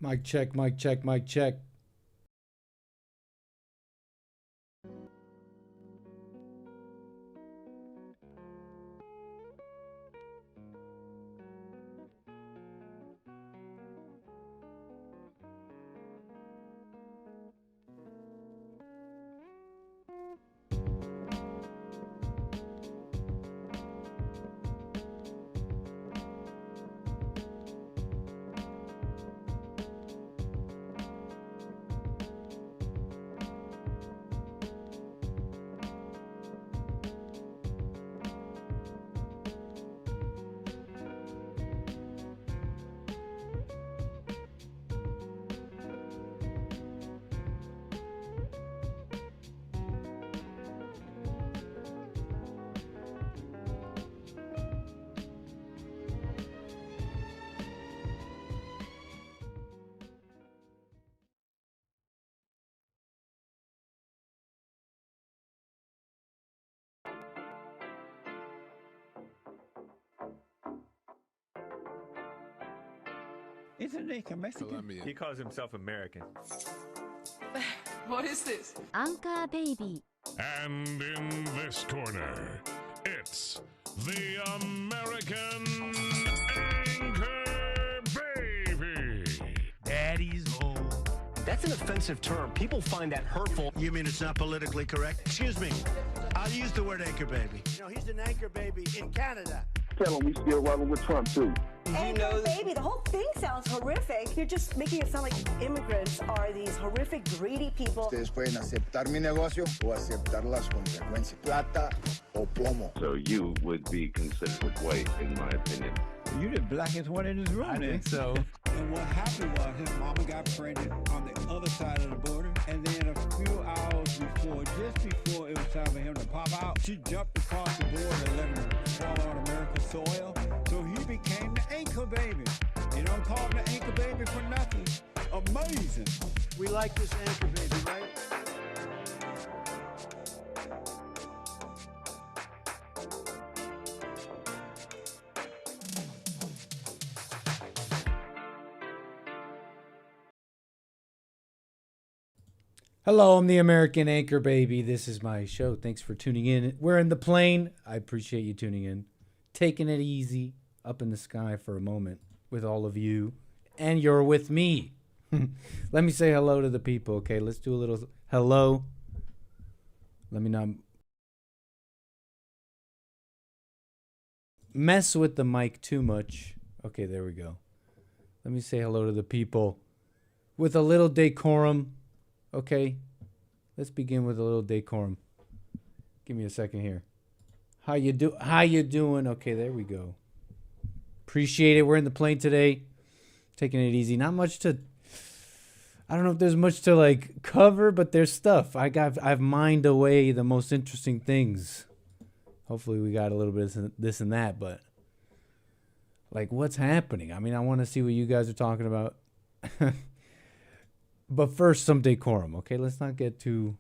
Mic check, mic check, mic check. Isn't he Mexican? Colombian. He calls himself American. What is this? Anchor Baby. And in this corner, it's the American Anchor Baby. Daddy's home. That's an offensive term. People find that hurtful. You mean it's not politically correct? Excuse me. I'll use the word anchor baby. You know, he's an anchor baby in Canada. Tell him we still rolling with Trump, too. Anchor baby, the whole thing sounds horrific. You're just making it sound like immigrants are these horrific, greedy people. Ustedes pueden aceptar mi negocio o aceptar las consecuencias. Plata o plomo. So you would be considered white, in my opinion. You the blackest one in this room. I think so. And what happened was his mama got pregnant on the other side of the border, and then a few hours before, just before it was time for him to pop out, she jumped across the border and let him fall on America's soil. So he became the anchor baby. You don't call him the anchor baby for nothing. Amazing. We like this anchor baby, right? Hello, I'm the American Anchor Baby. This is my show. Thanks for tuning in. We're in the plane. I appreciate you tuning in. Taking it easy up in the sky for a moment with all of you. And you're with me. Let me say hello to the people, okay? Let's do a little hello. Let me not mess with the mic too much. Okay, there we go. Let me say hello to the people with a little decorum. Okay, let's begin with a little decorum. Give me a second here. How you doing? Okay, there we go. Appreciate it. We're in the plane today. Taking it easy. Not much to I don't know if there's much to like cover, but there's stuff. I've mined away the most interesting things. Hopefully we got a little bit of this and that, but like what's happening? I mean, I want to see what you guys are talking about. But first, some decorum, okay? Let's not get too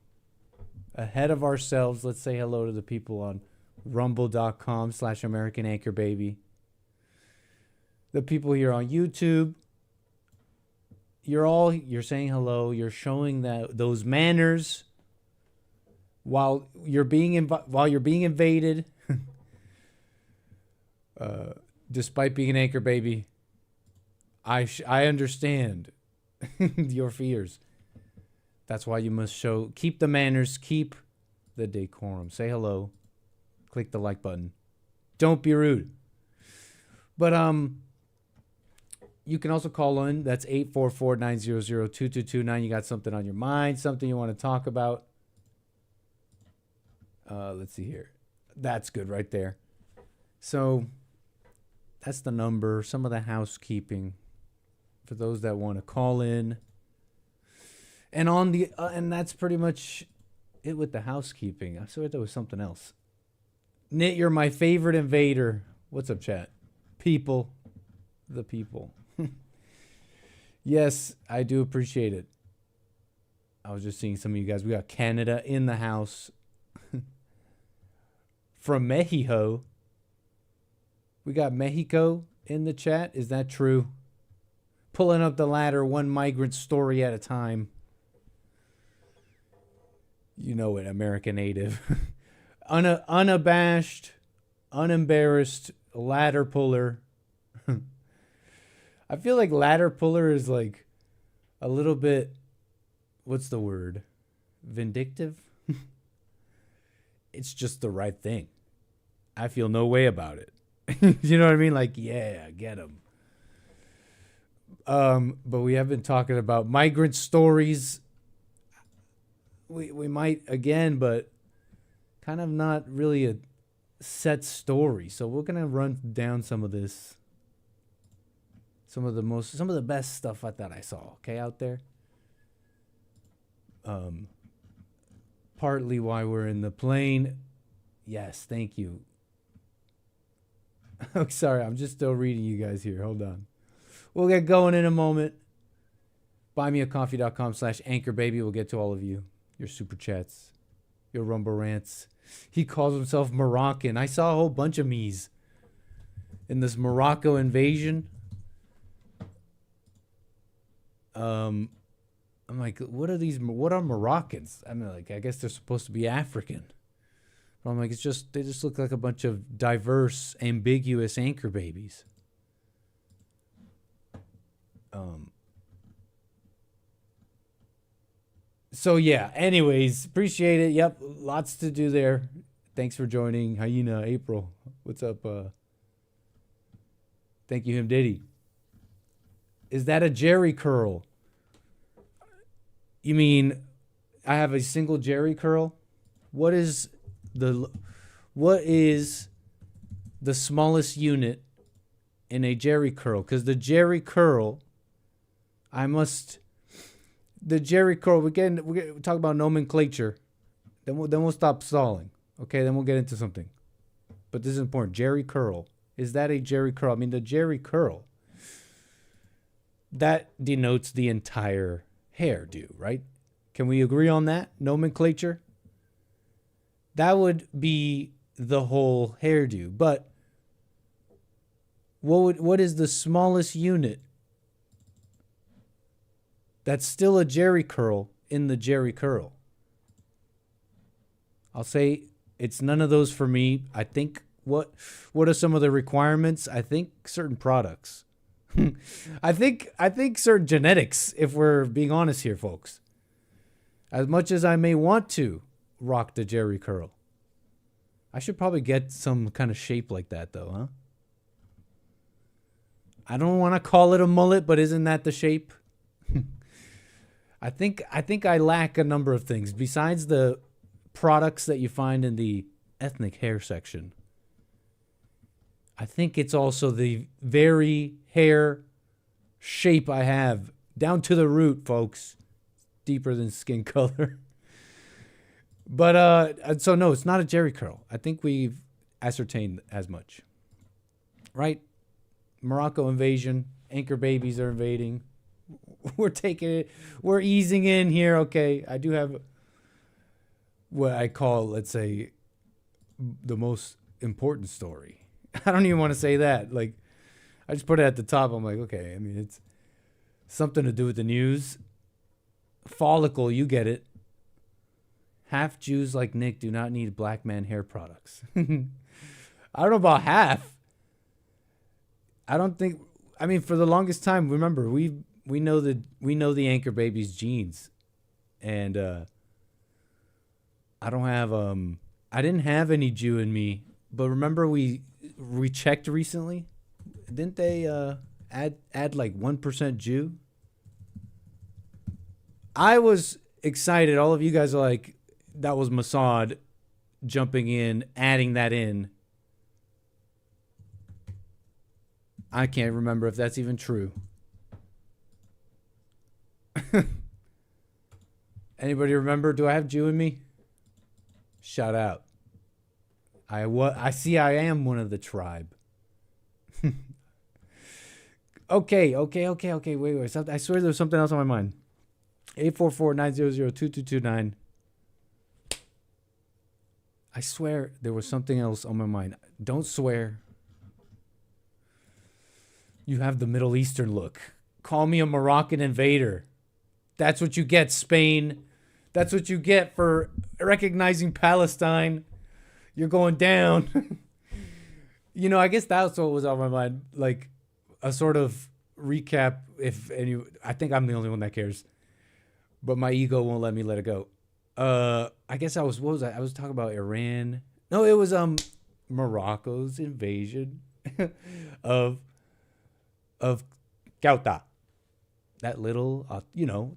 ahead of ourselves. Let's say hello to the people on rumble.com/American Anchor Baby. The people here on YouTube. You're saying hello. You're showing those manners while you're being invaded. Despite being an anchor baby, I understand your fears. That's why you must keep the manners, keep the decorum. Say hello. Click the like button. Don't be rude. But you can also call in. That's 844-900-2229. You got something on your mind, something you want to talk about. Let's see here. That's good right there. So that's the number. Some of the housekeeping for those that want to call in. And and that's pretty much it with the housekeeping. I swear there was something else. Nit, you're my favorite invader. What's up, chat? People. The people. Yes, I do appreciate it. I was just seeing some of you guys. We got Canada in the house. From Mexico. We got Mexico in the chat. Is that true? pulling up the ladder one migrant story at a time. You know it, American Native. Unabashed, unembarrassed ladder puller. I feel like ladder puller is like a little bit, what's the word? Vindictive? It's just the right thing. I feel no way about it. You know what I mean? Like, yeah, get him. But we have been talking about migrant stories. We might again, but kind of not really a set story. So we're gonna run down some of this. Some of the best stuff I thought I saw, okay, out there. Partly why we're in the plane. Yes, thank you. Oh, sorry, I'm just still reading you guys here. Hold on. We'll get going in a moment. Buymeacoffee.com/anchorbaby. We'll get to all of you. Your super chats. Your rumble rants. He calls himself Moroccan. I saw a whole bunch of me's in this Morocco invasion. I'm like, what are Moroccans? I mean, like, I guess they're supposed to be African. But I'm like, they just look like a bunch of diverse, ambiguous anchor babies. So yeah, anyways, appreciate it. Yep, lots to do there. Thanks for joining. Hyena, April. What's up? Thank you, him Diddy. Is that a Jerry curl? You mean I have a single Jerry curl? What is the smallest unit in a Jerry curl? Because the Jerry curl, the Jerry curl. We talk about nomenclature. Then we'll stop stalling. Okay, then we'll get into something. But this is important. Jerry curl. Is that a Jerry curl? I mean, the Jerry curl, that denotes the entire hairdo, right? Can we agree on that nomenclature? That would be the whole hairdo. But what is the smallest unit that's still a Jerry curl in the Jerry curl? I'll say it's none of those for me. I think what are some of the requirements? I think certain products. I think certain genetics, if we're being honest here, folks. As much as I may want to rock the Jerry curl, I should probably get some kind of shape like that, though, huh? I don't want to call it a mullet, but isn't that the shape? I think I lack a number of things besides the products that you find in the ethnic hair section. I think it's also the very hair shape I have down to the root, folks. Deeper than skin color. But so no, it's not a Jerry curl. I think we've ascertained as much. Right? Morocco invasion. Anchor babies are invading. We're taking it. We're easing in here. Okay. I do have what I call, let's say, the most important story. I don't even want to say that. Like, I just put it at the top. I'm like, okay. I mean, it's something to do with the news. Follicle, you get it. Half Jews like Nick do not need black man hair products. I don't know about half. I don't think. I mean, for the longest time, remember we know the anchor baby's genes, and I don't have I didn't have any Jew in me, but remember we checked recently. Didn't they add like 1% Jew? I was excited. All of you guys are like, that was Mossad jumping in, adding that in. I can't remember if that's even true. Anybody remember? Do I have Jew in me? Shout out. I see I am one of the tribe. Okay. Wait. I swear there was something else on my mind. 844-900-2229. I swear there was something else on my mind. Don't swear. You have the Middle Eastern look. call me a Moroccan invader. That's what you get, Spain. That's what you get for recognizing Palestine. You're going down. You know, I guess that's what was on my mind. Like a sort of recap. I think I'm the only one that cares, but my ego won't let me let it go. I guess what was I? I was talking about Iran. No, it was Morocco's invasion of Ceuta. That little,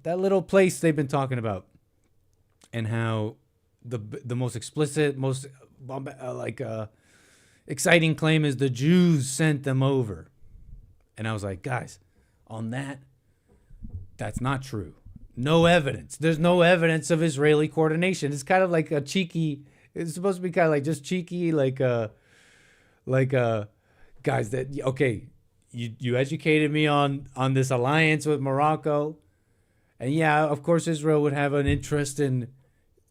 that little place they've been talking about, and how the most explicit, most exciting claim is the Jews sent them over. And I was like, guys, on that's not true. No evidence. There's no evidence of Israeli coordination. It's kind of like a cheeky. It's supposed to be kind of like just cheeky, like guys that okay. You educated me on this alliance with Morocco, and yeah, of course Israel would have an interest in,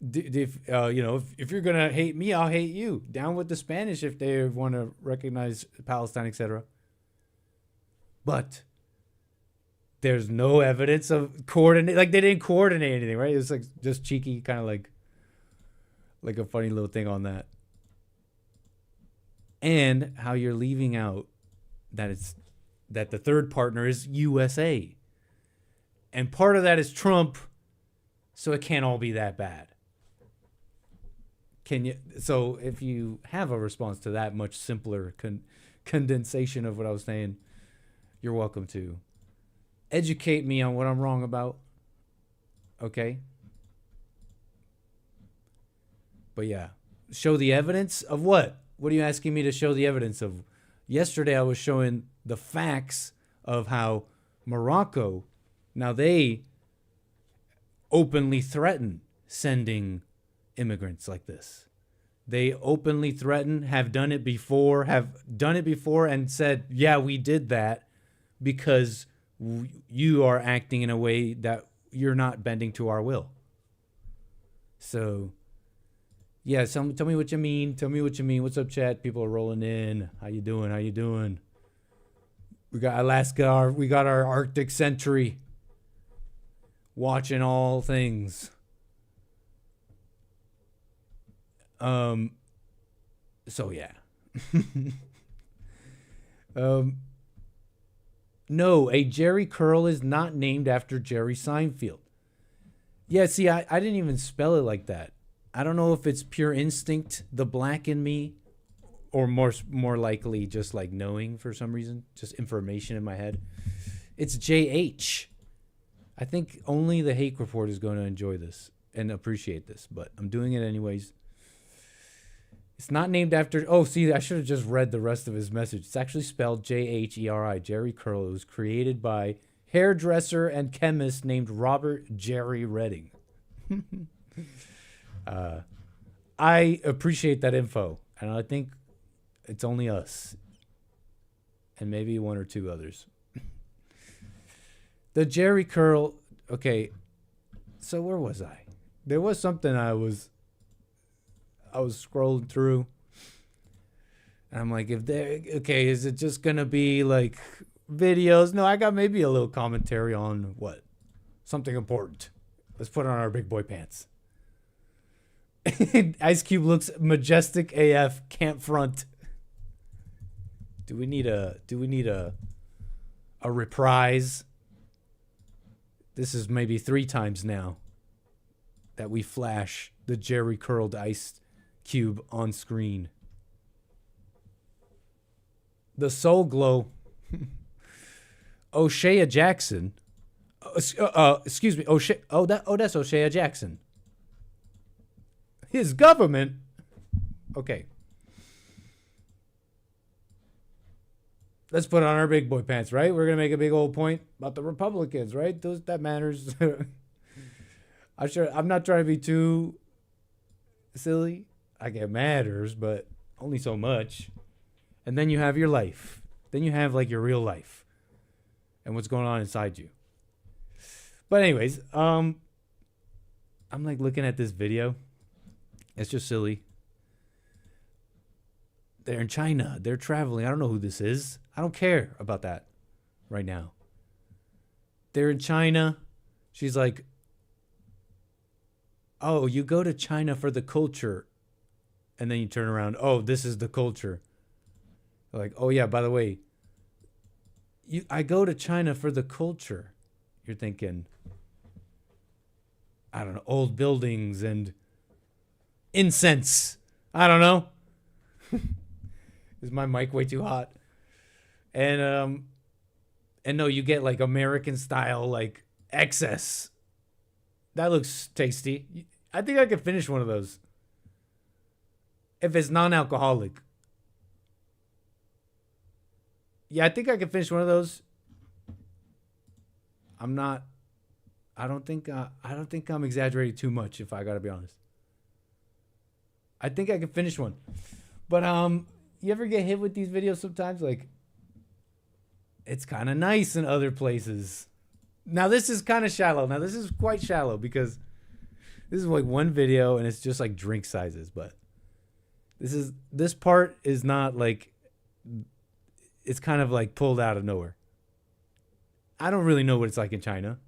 if you're gonna hate me, I'll hate you. Down with the Spanish if they want to recognize Palestine, etc. But there's no evidence of coordinate. Like they didn't coordinate anything, right? It's like just cheeky, kind of like a funny little thing on that, and how you're leaving out that the third partner is USA. And part of that is Trump, so it can't all be that bad. So if you have a response to that much simpler condensation of what I was saying, you're welcome to educate me on what I'm wrong about. Okay? But yeah, show the evidence of what? What are you asking me to show the evidence of? Yesterday, I was showing the facts of how Morocco, now they openly threaten sending immigrants like this. They openly threaten, have done it before and said, yeah, we did that because you are acting in a way that you're not bending to our will. So, yeah, tell me what you mean. Tell me what you mean. What's up, chat? People are rolling in. How you doing? We got Alaska. We got our Arctic Sentry watching all things. So yeah. No, a Jerry curl is not named after Jerry Seinfeld. Yeah, see, I didn't even spell it like that. I don't know if it's pure instinct, the black in me, or more likely just like knowing for some reason, just information in my head. It's JH. I think only the Hake Report is going to enjoy this and appreciate this, but I'm doing it anyways. It's not named after... Oh, see, I should have just read the rest of his message. It's actually spelled Jheri, Jerry Curl. It was created by hairdresser and chemist named Robert Jerry Redding. I appreciate that info, and I think it's only us and maybe one or two others. The Jerry Curl. Okay, so where was I? There was something I was scrolling through, and I'm like, is it just gonna be like videos? No, I got maybe a little commentary on what? Something important. Let's put on our big boy pants. Ice Cube looks majestic AF, can't front. Do we need a reprise? This is maybe 3 times now that we flash the Jerry curled Ice Cube on screen. The Soul Glow. O'Shea Jackson. Excuse me. That's O'Shea Jackson. His government. Okay. Let's put on our big boy pants, right? We're gonna make a big old point about the Republicans, right? That matters. I'm not trying to be too silly. Like, it matters, but only so much. And then you have your life. Then you have like your real life and what's going on inside you. But anyways, I'm like looking at this video. It's just silly. They're in China. They're traveling. I don't know who this is. I don't care about that right now. they're in China. She's like, oh, you go to China for the culture. And then you turn around, oh, this is the culture. Like, oh yeah, by the way, I go to China for the culture. You're thinking, I don't know, old buildings and incense. I don't know. Is my mic way too hot? And no, you get like American style, like excess. That looks tasty. I think I could finish one of those. If it's non-alcoholic. Yeah, I think I could finish one of those. I don't think I'm exaggerating too much, if I gotta be honest. I think I can finish one. But you ever get hit with these videos sometimes? Like, it's kind of nice in other places. Now this is kind of shallow. Now this is quite shallow because this is like one video and it's just like drink sizes. But this part is not like, it's kind of like pulled out of nowhere. I don't really know what it's like in China.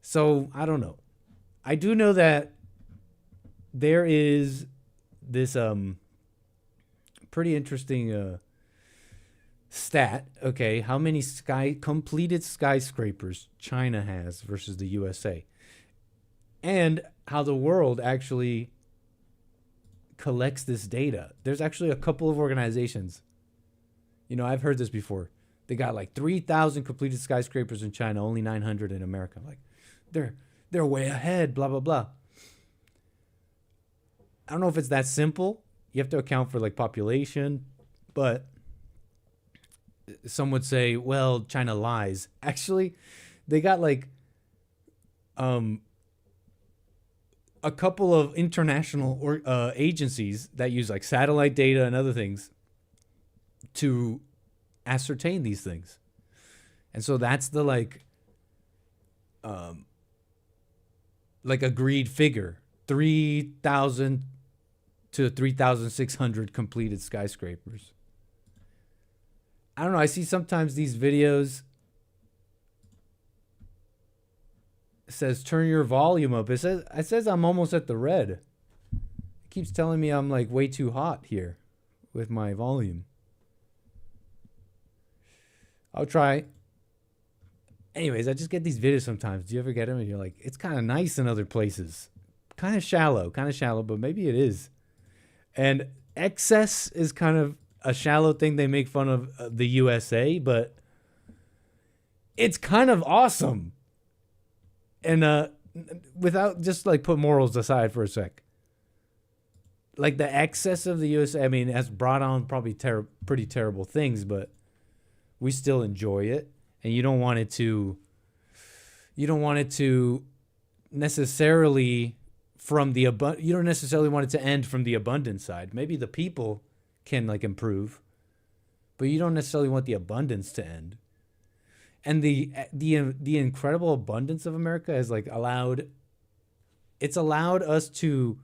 So I don't know. I do know that there is this pretty interesting stat. Okay, how many completed skyscrapers China has versus the USA, and how the world actually collects this data. There's actually a couple of organizations. You know, I've heard this before. They got like 3,000 completed skyscrapers in China, only 900 in America. Like, they're way ahead. Blah blah blah. I don't know if it's that simple. You have to account for like population, but some would say, well, China lies. Actually, they got like a couple of international agencies that use like satellite data and other things to ascertain these things. And so that's the like agreed figure, 3,000 to 3,600 completed skyscrapers. I don't know. I see sometimes these videos, it says turn your volume up. It says I'm almost at the red. It keeps telling me I'm like way too hot here with my volume. I'll try. Anyways, I just get these videos sometimes. Do you ever get them and you're like, it's kind of nice in other places. Kind of shallow, but maybe it is. And excess is kind of a shallow thing. They make fun of the USA, but it's kind of awesome. And without just like put morals aside for a sec. Like the excess of the USA, I mean, it has brought on probably pretty terrible things, but we still enjoy it. And you don't want it to necessarily you don't necessarily want it to end from the abundance side. Maybe the people can like improve, but you don't necessarily want the abundance to end. And the incredible abundance of America has like allowed us to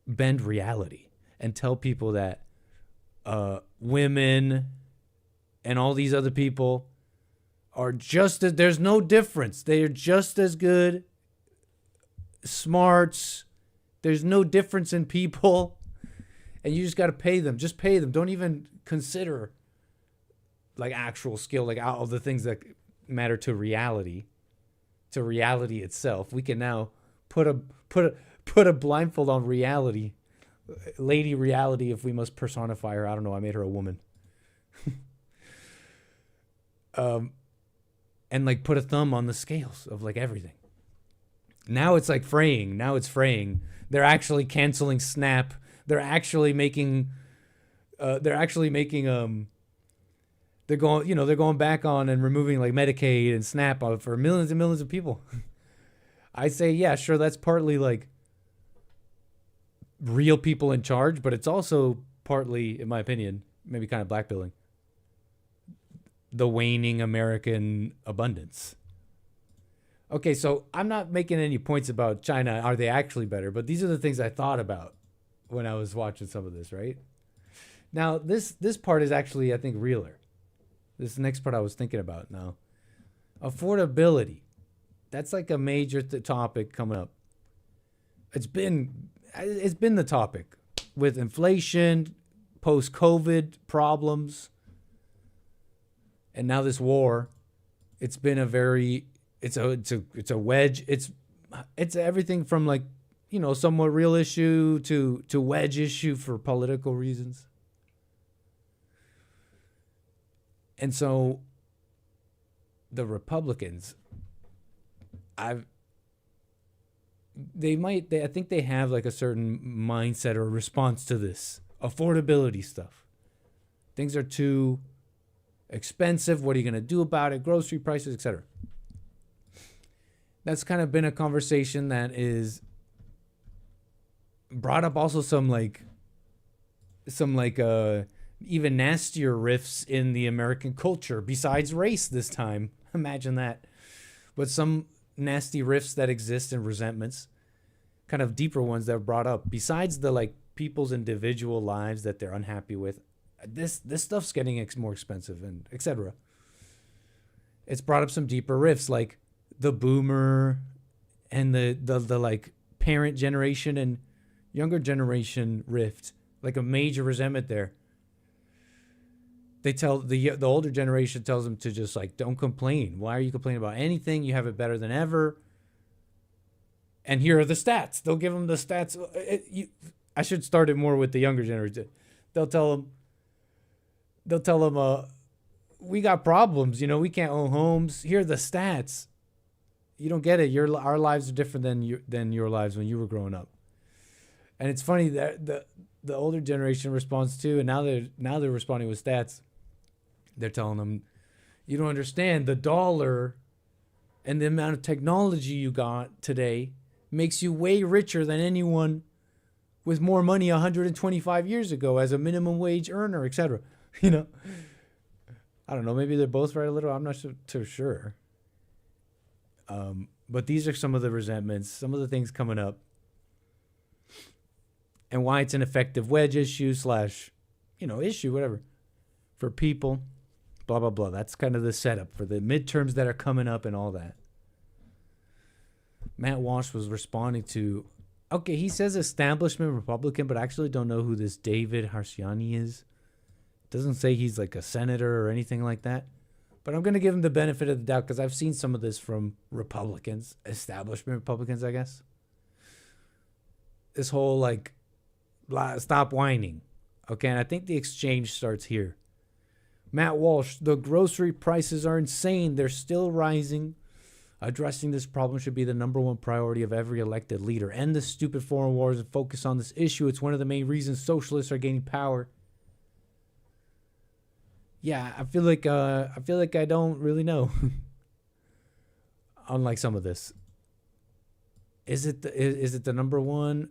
bend reality and tell people that women and all these other people are just as, there's no difference. They are just as good, smarts. There's no difference in people. And you just got to pay them. Just pay them. Don't even consider like actual skill, like all the things that matter to reality itself. We can now put a blindfold on reality, Lady Reality, if we must personify her. I don't know. I made her a woman. And like put a thumb on the scales of like everything. Now it's like fraying. They're actually canceling Snap. They're going back on and removing like Medicaid and Snap for millions and millions of people. I say, yeah, sure. That's partly like real people in charge, but it's also partly, in my opinion, maybe kind of blackbilling the waning American abundance. Okay, so I'm not making any points about China. Are they actually better? But these are the things I thought about when I was watching some of this, right? Now, this part is actually, I think, realer. This next part I was thinking about now. Affordability. That's like a major topic coming up. It's been the topic with inflation, post-COVID problems, and now this war. It's been a very it's a wedge. It's everything from like, you know, somewhat real issue to wedge issue for political reasons. And so the Republicans, I think they have like a certain mindset or response to this affordability stuff. Things are too expensive. What are you going to do about it? Grocery prices, etc. That's kind of been a conversation that is brought up also some even nastier riffs in the American culture besides race this time. Imagine that. But some nasty riffs that exist and resentments, kind of deeper ones that are brought up besides the like people's individual lives that they're unhappy with. This stuff's getting more expensive and etc. It's brought up some deeper riffs like the boomer and the like parent generation and younger generation rift, like a major resentment there. They tell the older generation tells them to just like, don't complain. Why are you complaining about anything? You have it better than ever. And here are the stats. They'll give them the stats. I should start it more with the younger generation. They'll tell them, we got problems. You know, we can't own homes. Here are the stats. You don't get it. Our lives are different than your lives when you were growing up. And it's funny that the older generation responds to, and now they're responding with stats. They're telling them, you don't understand, the dollar and the amount of technology you got today makes you way richer than anyone with more money 125 years ago as a minimum wage earner, etc. You know, I don't know. Maybe they're both right a little. I'm not too sure. But these are some of the resentments, some of the things coming up, and why it's an effective wedge issue / issue, whatever, for people, blah, blah, blah. That's kind of the setup for the midterms that are coming up and all that. Matt Walsh was responding to, okay, he says establishment Republican, but I actually don't know who this David Harsiani is. Doesn't say he's like a senator or anything like that. But I'm going to give him the benefit of the doubt because I've seen some of this from Republicans, establishment Republicans, I guess. This whole like, stop whining. Okay, and I think the exchange starts here. Matt Walsh, the grocery prices are insane. They're still rising. Addressing this problem should be the #1 priority of every elected leader. End the stupid foreign wars and focus on this issue. It's one of the main reasons socialists are gaining power. Yeah, I feel like I don't really know. Unlike some of this. Is it the #1?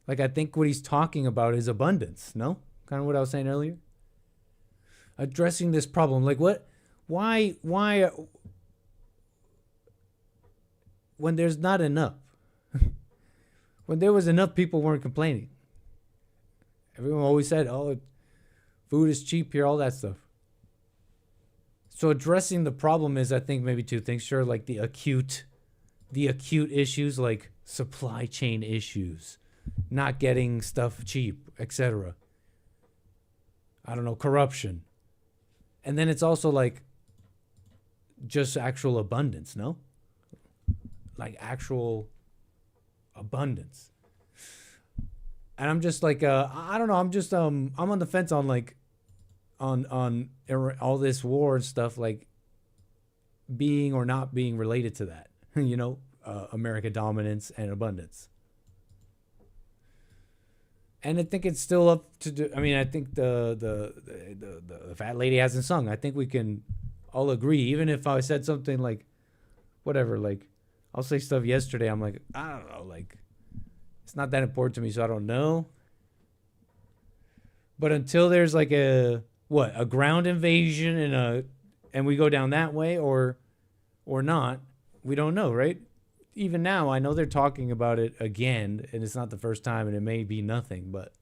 Like, I think what he's talking about is abundance, no? Kind of what I was saying earlier. Addressing this problem. Like, what? Why? When there's not enough. When there was enough, people weren't complaining. Everyone always said, oh, food is cheap here, all that stuff. So addressing the problem is, I think, maybe two things. Sure, like the acute issues, like supply chain issues, not getting stuff cheap, etc. I don't know, corruption. And then it's also like just actual abundance, no? Like actual abundance. And I'm just like, I don't know. I'm just, I'm on the fence on like, on all this war and stuff, like being or not being related to that, you know, American dominance and abundance. And I think it's still up to do. I mean, I think the fat lady hasn't sung. I think we can all agree, even if I said something like, whatever, like I'll say stuff yesterday. I'm like, I don't know, like, it's not that important to me, so I don't know. But until there's like a ground invasion and we go down that way or not, we don't know, right? Even now, I know they're talking about it again, and it's not the first time, and it may be nothing, but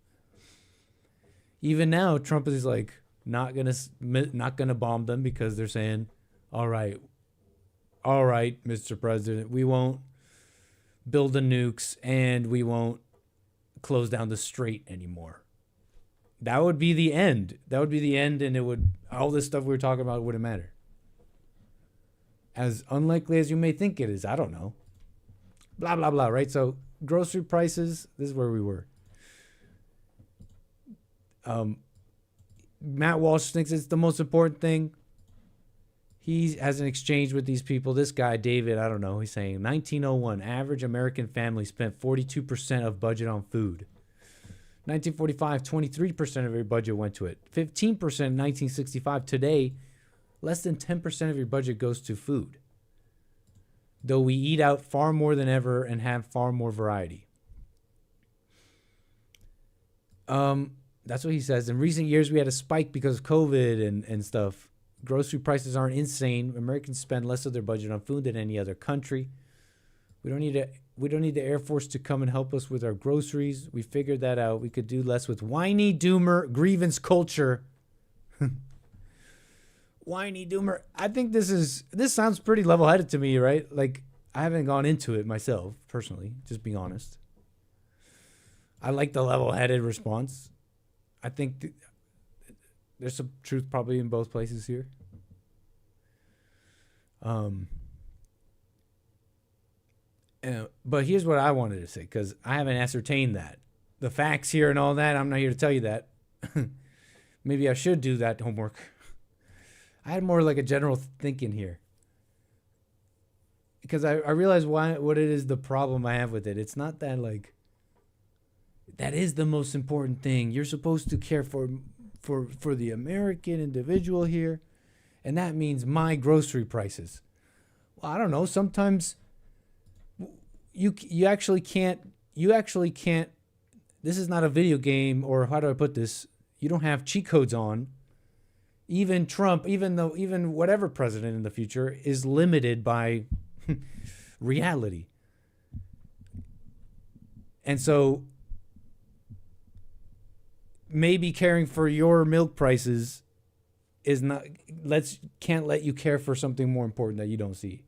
Even now, Trump is like not gonna bomb them because they're saying, all right, Mr. President, we won't build the nukes and we won't close down the strait anymore. That would be the end. That would be the end, and it would, all this stuff we were talking about wouldn't matter. As unlikely as you may think it is, I don't know. Blah, blah, blah, right? So grocery prices, this is where we were. Matt Walsh thinks it's the most important thing. He has an exchange with these people. This guy, David, I don't know, he's saying 1901, average American family spent 42% of budget on food. 1945, 23% of your budget went to it. 15% in 1965. Today, less than 10% of your budget goes to food. Though we eat out far more than ever and have far more variety. That's what he says. In recent years, we had a spike because of COVID and stuff. Grocery prices aren't insane. Americans spend less of their budget on food than any other country. We don't need the Air Force to come and help us with our groceries. We figured that out. We could do less with whiny doomer grievance culture. Whiny doomer. I think this sounds pretty level-headed to me, right? Like, I haven't gone into it myself, personally, just being honest. I like the level-headed response. I think there's some truth probably in both places here. But here's what I wanted to say, because I haven't ascertained that. The facts here and all that, I'm not here to tell you that. Maybe I should do that homework. I had more like a general thinking here. Because I realize what it is, the problem I have with it. It's not that like, that is the most important thing. You're supposed to care for the American individual here. And that means my grocery prices. Well, I don't know. Sometimes you actually can't, this is not a video game, or how do I put this? You don't have cheat codes on. Even Trump, even whatever president in the future is limited by reality. And so maybe caring for your milk prices can't let you care for something more important that you don't see.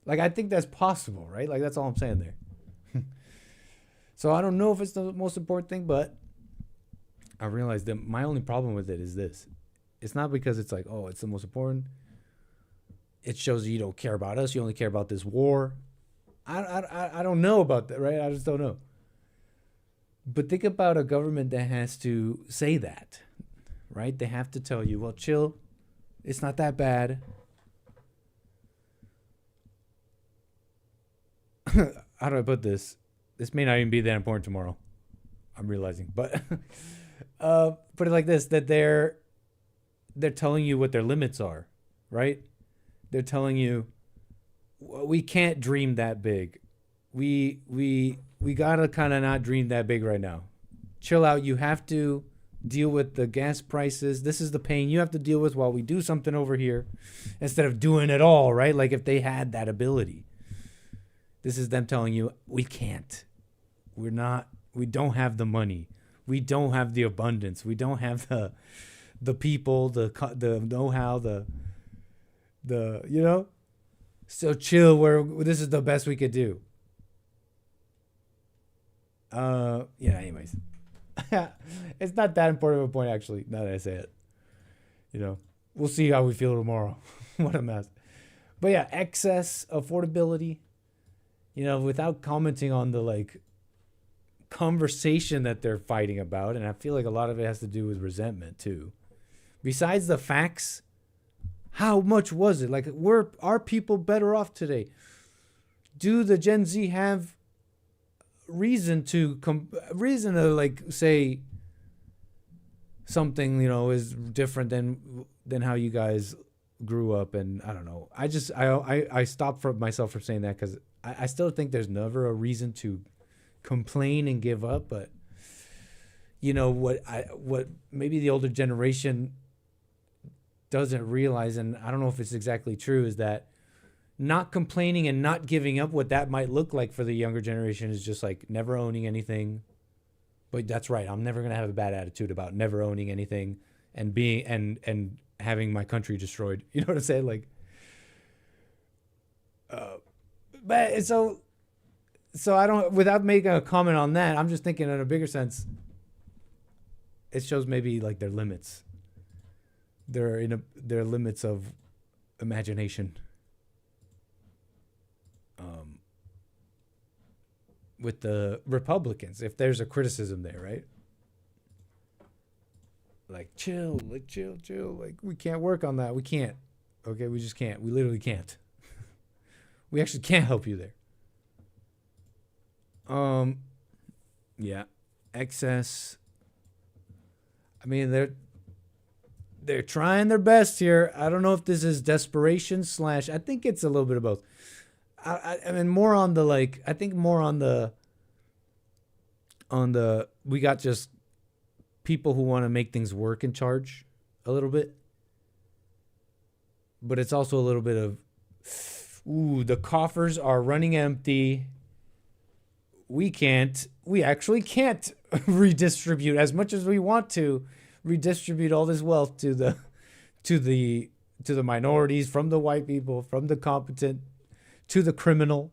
Like, I think that's possible, right? Like, that's all I'm saying there. So I don't know if it's the most important thing, but I realize that my only problem with it is this. It's not because it's like, oh, it's the most important. It shows you don't care about us. You only care about this war. I don't know about that, right? I just don't know. But think about a government that has to say that, right? They have to tell you, well, chill. It's not that bad. How do I put this? This may not even be that important tomorrow. I'm realizing. But put it like this, that they're telling you what their limits are, right? They're telling you, we can't dream that big. We gotta kind of not dream that big right now. Chill out. You have to deal with the gas prices. This is the pain you have to deal with while we do something over here, instead of doing it all, right? Like, if they had that ability. This is them telling you, we can't. We don't have the money. We don't have the abundance. We don't have the people, the know-how, the you know? So chill, this is the best we could do. Yeah, anyways. It's not that important of a point, actually, now that I say it. You know, we'll see how we feel tomorrow. What a mess. But yeah, excess affordability, you know, without commenting on the like conversation that they're fighting about. And I feel like a lot of it has to do with resentment too. Besides the facts, how much was it? Like, are people better off today? Do the Gen Z have reason to like say something, you know, is different than how you guys grew up? And I don't know. I stopped myself from saying that because I still think there's never a reason to complain and give up. But you know what maybe the older generation doesn't realize, and I don't know if it's exactly true, is that not complaining and not giving up, what that might look like for the younger generation is just like never owning anything, But that's right. I'm never gonna have a bad attitude about never owning anything and being and having my country destroyed. You know what I'm saying? Like, but so I don't. Without making a comment on that, I'm just thinking in a bigger sense. It shows maybe like their limits. Their limits of imagination. With the Republicans, if there's a criticism there, right? Like chill, like we can't work on that. We can't. Okay, we just can't. We literally can't. We actually can't help you there. Yeah, excess. I mean, they're trying their best here. I don't know if this is desperation / I think it's a little bit of both. I mean, more on the like. I think more on the. We got just people who want to make things work in charge a little bit, but it's also a little bit of, the coffers are running empty. We actually can't redistribute as much as we want to redistribute all this wealth to the minorities, from the white people, from the competent to the criminal.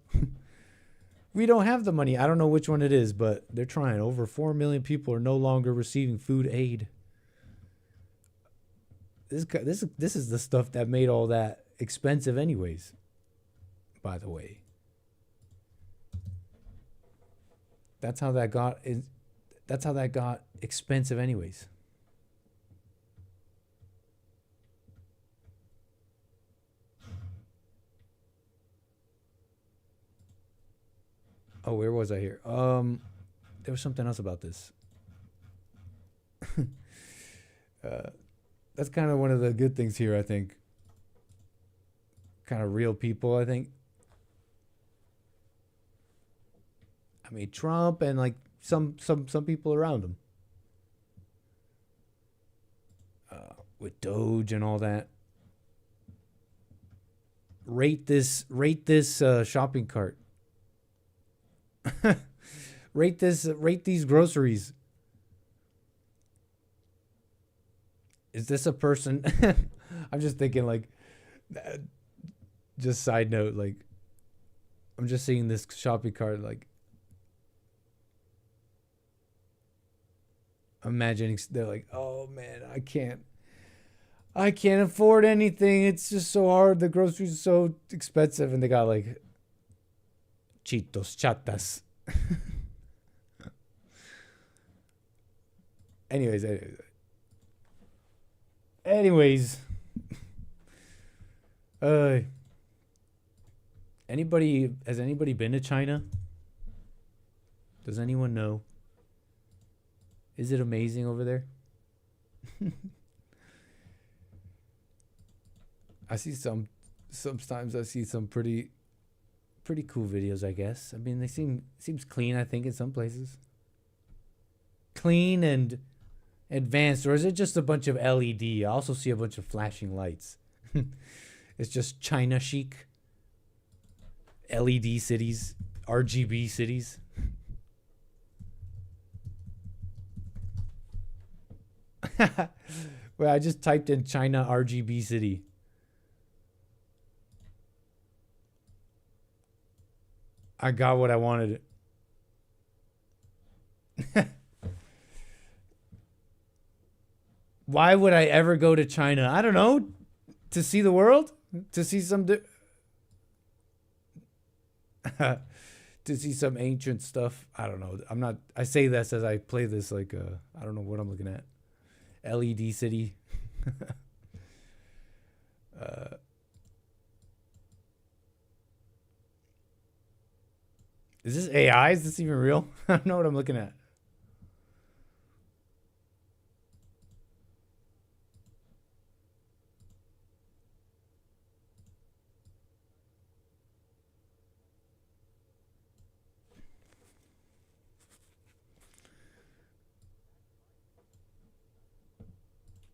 We don't have the money. I don't know which one it is, but they're trying. Over 4 million people are no longer receiving food aid. This is the stuff that made all that expensive anyways, by the way. That's how that got expensive anyways. Oh, where was I here? There was something else about this. That's kind of one of the good things here, I think. Kind of real people, I think. I mean, Trump and like some people around him. With Doge and all that. Rate this shopping cart. Rate these groceries. Is this a person? I'm just thinking like, just side note, like, I'm just seeing this shopping cart, like, imagining they're like, oh man, I can't afford anything. It's just so hard. The groceries are so expensive, and they got like Chitos, chatas. Anyways. Has anybody been to China? Does anyone know? Is it amazing over there? Sometimes I see some pretty cool videos, I guess. I mean, they seems clean, I think, in some places. Clean and advanced, or is it just a bunch of LED? I also see a bunch of flashing lights. It's just China chic. LED cities, RGB cities. Well, I just typed in China RGB city. I got what I wanted. Why would I ever go to China? I don't know. To see the world? To see some... to see some ancient stuff. I don't know. I say this as I play this like... I don't know what I'm looking at. LED city. Is this AI? Is this even real? I don't know what I'm looking at.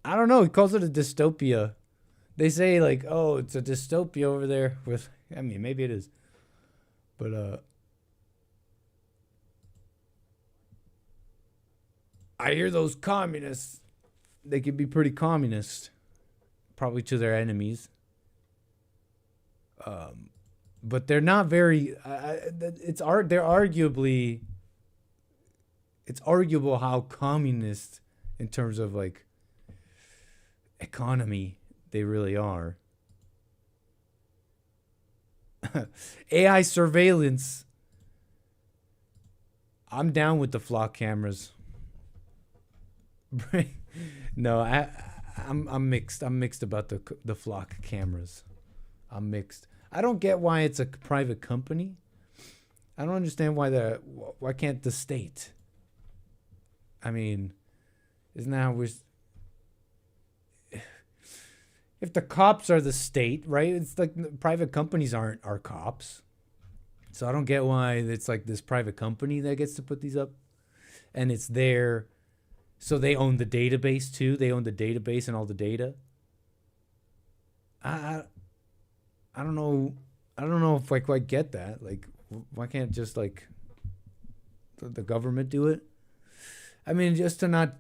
I don't know. He calls it a dystopia. They say like, oh, it's a dystopia over there with... I mean, maybe it is. But, I hear those communists, they could be pretty communist, probably to their enemies. But they're not very. It's arguable how communist in terms of like economy they really are. AI surveillance. I'm down with the flock cameras. No, I'm mixed. I'm mixed about the flock cameras. I'm mixed. I don't get why it's a private company. I don't understand why can't the state? I mean, isn't that how we're... If the cops are the state, right? It's like private companies aren't our cops. So I don't get why it's like this private company that gets to put these up. And it's there. So they own the database too. They own the database and all the data. I don't know. I don't know if I quite get that. Like, why can't just like the government do it? I mean, just to not,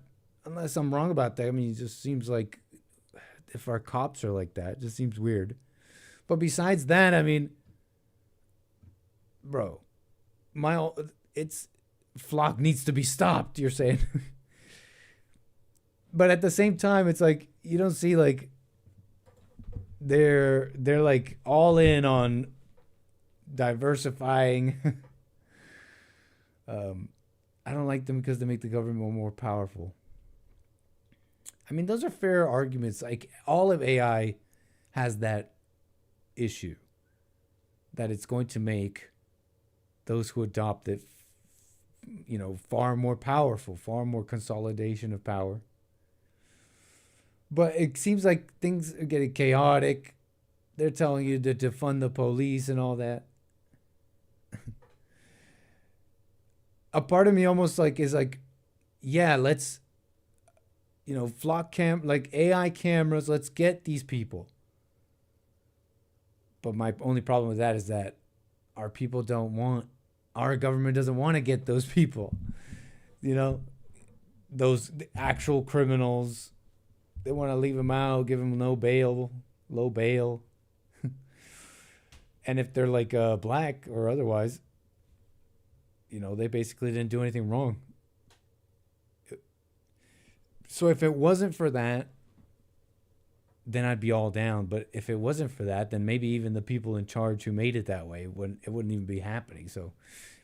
unless I'm wrong about that. I mean, it just seems like if our cops are like that, it just seems weird. But besides that, I mean, bro, flock needs to be stopped. You're saying, but at the same time, it's like you don't see like they're like all in on diversifying. I don't like them because they make the government more powerful. I mean, those are fair arguments. Like all of AI has that issue that it's going to make those who adopt it, far more powerful, far more consolidation of power. But it seems like things are getting chaotic. They're telling you to defund the police and all that. A part of me almost like is like, yeah, let's, flock like AI cameras, let's get these people. But my only problem with that is that our government doesn't want to get those people. Those actual criminals. They want to leave them out, give them low bail. And if they're like black or otherwise, they basically didn't do anything wrong. So if it wasn't for that, then I'd be all down. But if it wasn't for that, then maybe even the people in charge who made it that way, it wouldn't even be happening. So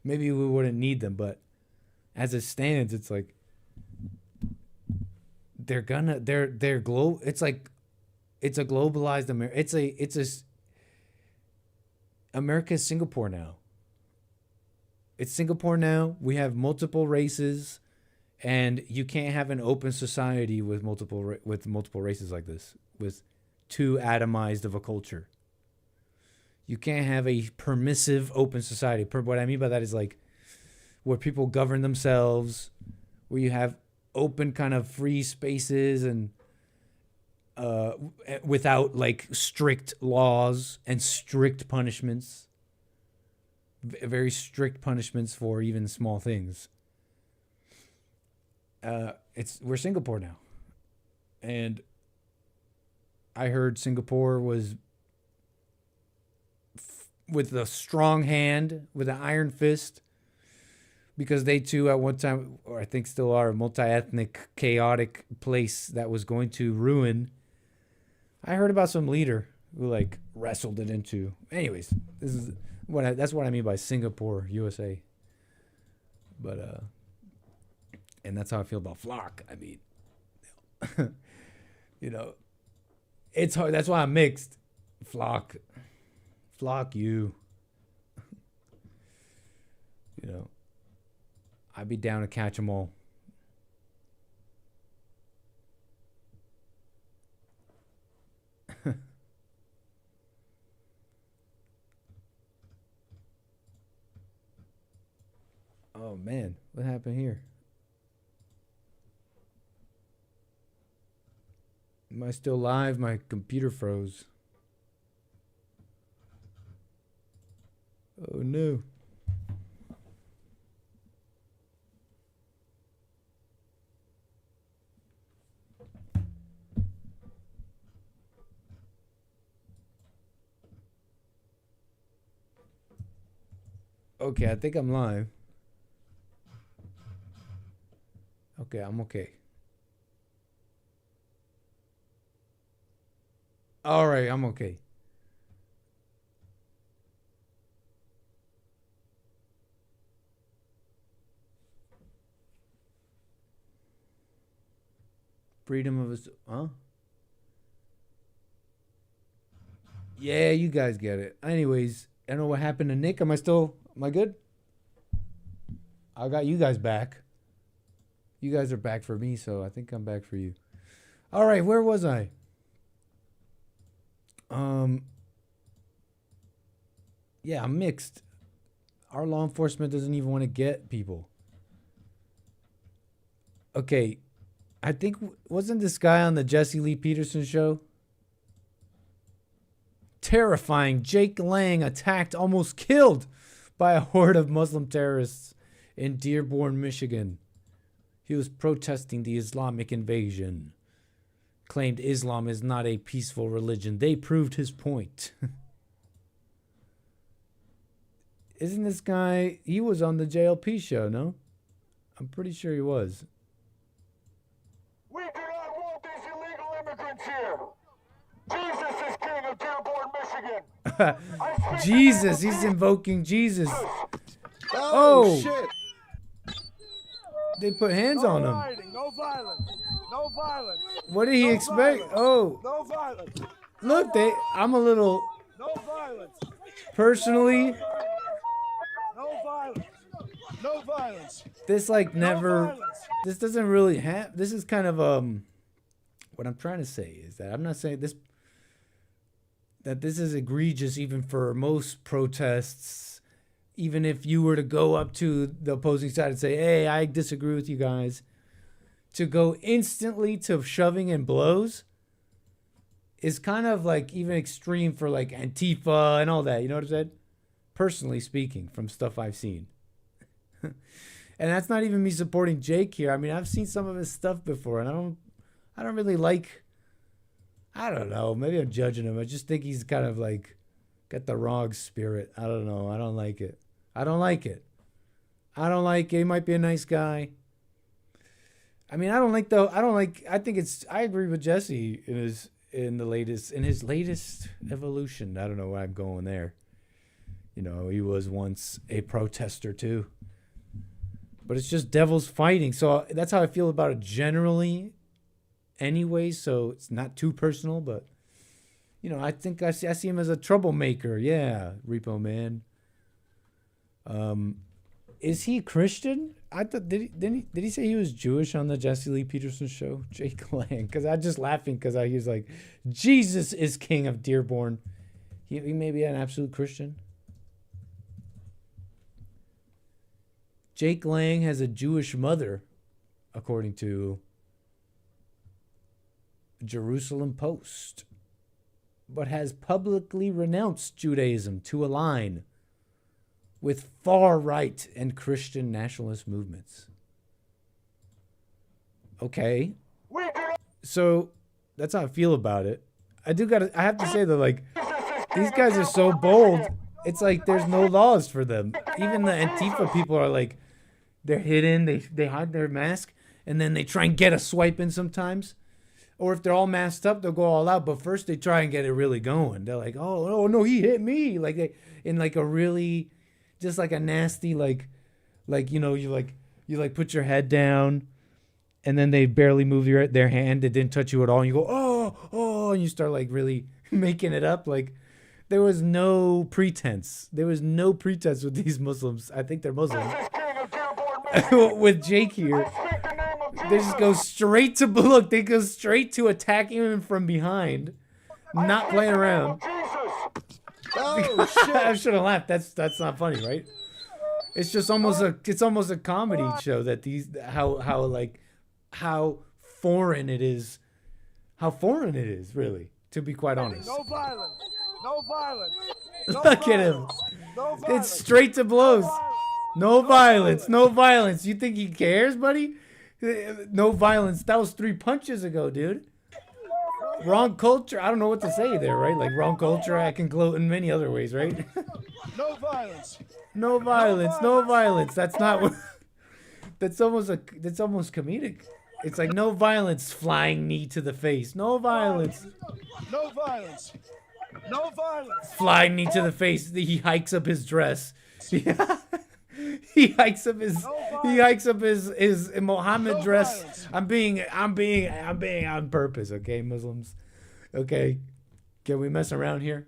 maybe we wouldn't need them. But as it stands, it's like they're it's like it's a globalized America. America's Singapore now. It's Singapore now. We have multiple races, and you can't have an open society with multiple races like this, with too atomized of a culture. You can't have a permissive open society. What I mean by that is like where people govern themselves, where you have open kind of free spaces and without like strict laws and strict punishments. Very strict punishments for even small things. We're Singapore now. And I heard Singapore was with a strong hand, with an iron fist, because they too at one time, or I think still are, a multi-ethnic, chaotic place that was going to ruin. I heard about some leader who like wrestled it into. Anyways, that's what I mean by Singapore, USA. But and that's how I feel about flock. I mean, it's hard. That's why I'm mixed. Flock you. I'd be down to catch them all. Oh man, what happened here? Am I still live? My computer froze. Oh no. Okay, I think I'm live. Okay, I'm okay. All right, I'm okay. Freedom of us, huh? Yeah, you guys get it. Anyways, I don't know what happened to Nick. Am I good? I got you guys back. You guys are back for me, so I think I'm back for you. All right, where was I? Yeah, I'm mixed. Our law enforcement doesn't even want to get people. Okay, I think, wasn't this guy on the Jesse Lee Peterson show? Terrifying. Jake Lang attacked, almost killed by a horde of Muslim terrorists in Dearborn, Michigan. He was protesting the Islamic invasion. Claimed Islam is not a peaceful religion. They proved his point. Isn't this guy, he was on the JLP show, no? I'm pretty sure he was. We do not want these illegal immigrants here. Jesus is king of Dearborn, Michigan. Jesus, he's invoking Jesus. Oh, shit. They put hands on him. Rioting, no violence. No violence. What did he expect? Violence. Oh. No violence. Look, I'm a little... No violence. Personally... No violence. No violence. This like never... violence. This doesn't really have... This is kind of... What I'm trying to say is that I'm not saying this... That this is egregious even for most protests. Even if you were to go up to the opposing side and say, hey, I disagree with you guys. To go instantly to shoving and blows is kind of like even extreme for like Antifa and all that. You know what I'm saying? Personally speaking, from stuff I've seen. And that's not even me supporting Jake here. I mean, I've seen some of his stuff before, and I don't really like... I don't know. Maybe I'm judging him. I just think he's kind of like got the wrong spirit. I don't know. I don't like it. I don't like it. He might be a nice guy. I mean, I think I agree with Jesse in his latest evolution. I don't know why I'm going there. You know, he was once a protester too. But it's just devils fighting. So that's how I feel about it generally anyway. So it's not too personal, but you know, I think I see him as a troublemaker. Yeah, Repo Man. Is he Christian? I thought did he say he was Jewish on the Jesse Lee Peterson show? Jake Lang, because I just laughing because he was like, Jesus is king of Dearborn. He may be an absolute Christian. Jake Lang has a Jewish mother, according to Jerusalem Post, but has publicly renounced Judaism to align with far-right and Christian nationalist movements. Okay. So that's how I feel about it. I have to say that, like, these guys are so bold. It's like there's no laws for them. Even the Antifa people are like, they're hidden, they hide their mask, and then they try and get a swipe in sometimes. Or if they're all masked up, they'll go all out. But first they try and get it really going. They're like, oh no, he hit me. Like they, in like a really, just like a nasty, like, you know, you put your head down and then they barely move their hand. It didn't touch you at all. And you go, oh, and you start like really making it up. Like there was no pretense. There was no pretense with these Muslims. I think they're Muslims. With Jake here. They just go straight to look. They go straight to attacking him from behind, not playing around. Oh shit! I should have laughed. That's not funny, right? It's just almost a comedy show that how foreign it is. How foreign it is, really, to be quite honest. No violence. No violence. Look at him. It's straight to blows. No violence. No violence. You think he cares, buddy? No violence. That was 3 punches ago, dude. Wrong culture. I don't know what to say there, right? Like wrong culture, I can gloat in many other ways, right? No violence. No violence, no violence. That's not what. That's almost comedic. It's like no violence, flying knee to the face. No violence. No violence. No violence. Flying knee to the face. He hikes up his dress. Yeah. He hikes up his Mohammed dress. Violence. I'm being on purpose, okay, Muslims. Okay. Can we mess around here?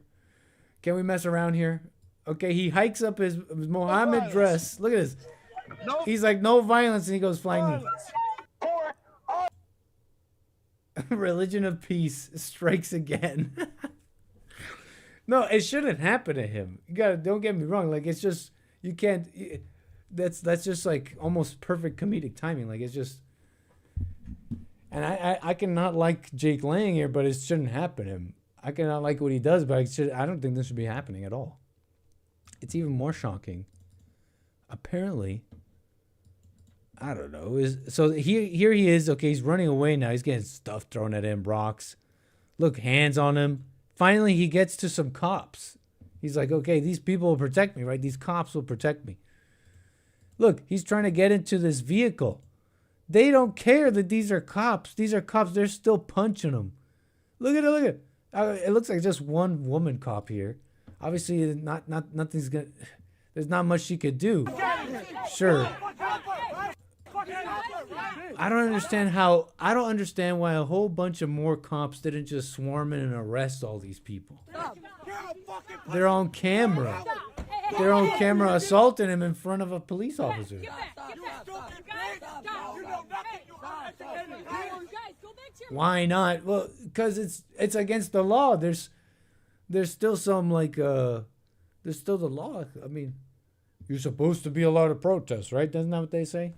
Okay, he hikes up his Mohammed dress. Look at this. He's like, no violence, and he goes flying knee. Religion of peace strikes again. No, it shouldn't happen to him. Don't get me wrong. Like, it's just, you can't, that's just like almost perfect comedic timing. Like, it's just, and I cannot like Jake Lang here, but it shouldn't happen to him. I cannot like what he does, but I don't think this should be happening at all. It's even more shocking. Apparently, I don't know. So here he is. Okay, he's running away now. He's getting stuff thrown at him, rocks. Look, hands on him. Finally, he gets to some cops. He's like, okay, these people will protect me, right? These cops will protect me. Look, he's trying to get into this vehicle. They don't care that these are cops. These are cops. They're still punching him. Look at it. It looks like just one woman cop here. Obviously, nothing's gonna. There's not much she could do. Sure. I don't understand why a whole bunch of more cops didn't just swarm in and arrest all these people. They're on camera. They're on camera assaulting him in front of a police officer. Why not? Well, because it's against the law. There's still some there's still the law. I mean, you're supposed to be allowed to protest, right? Isn't that what they say?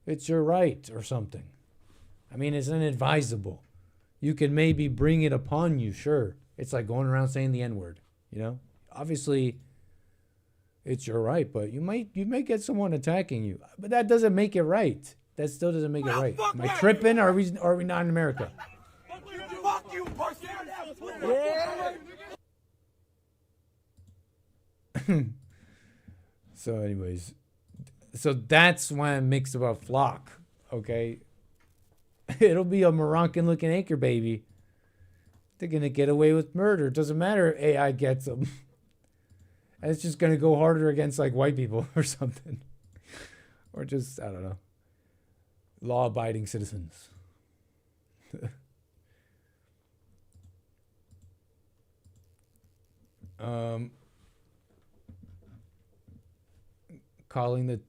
It's your right or something. I mean, it's inadvisable. You can maybe bring it upon you, sure. It's like going around saying the N-word, you know? Obviously, it's your right, but you might get someone attacking you. But that doesn't make it right. That still doesn't make it right. Am I tripping? Are we not in America? Fuck you, So anyways, so that's why I'm mixed about Flock, okay? It'll be a Moroccan-looking anchor baby. They're going to get away with murder. Doesn't matter if AI gets them. And it's just going to go harder against, like, white people or something. Or just, I don't know, law-abiding citizens. Calling the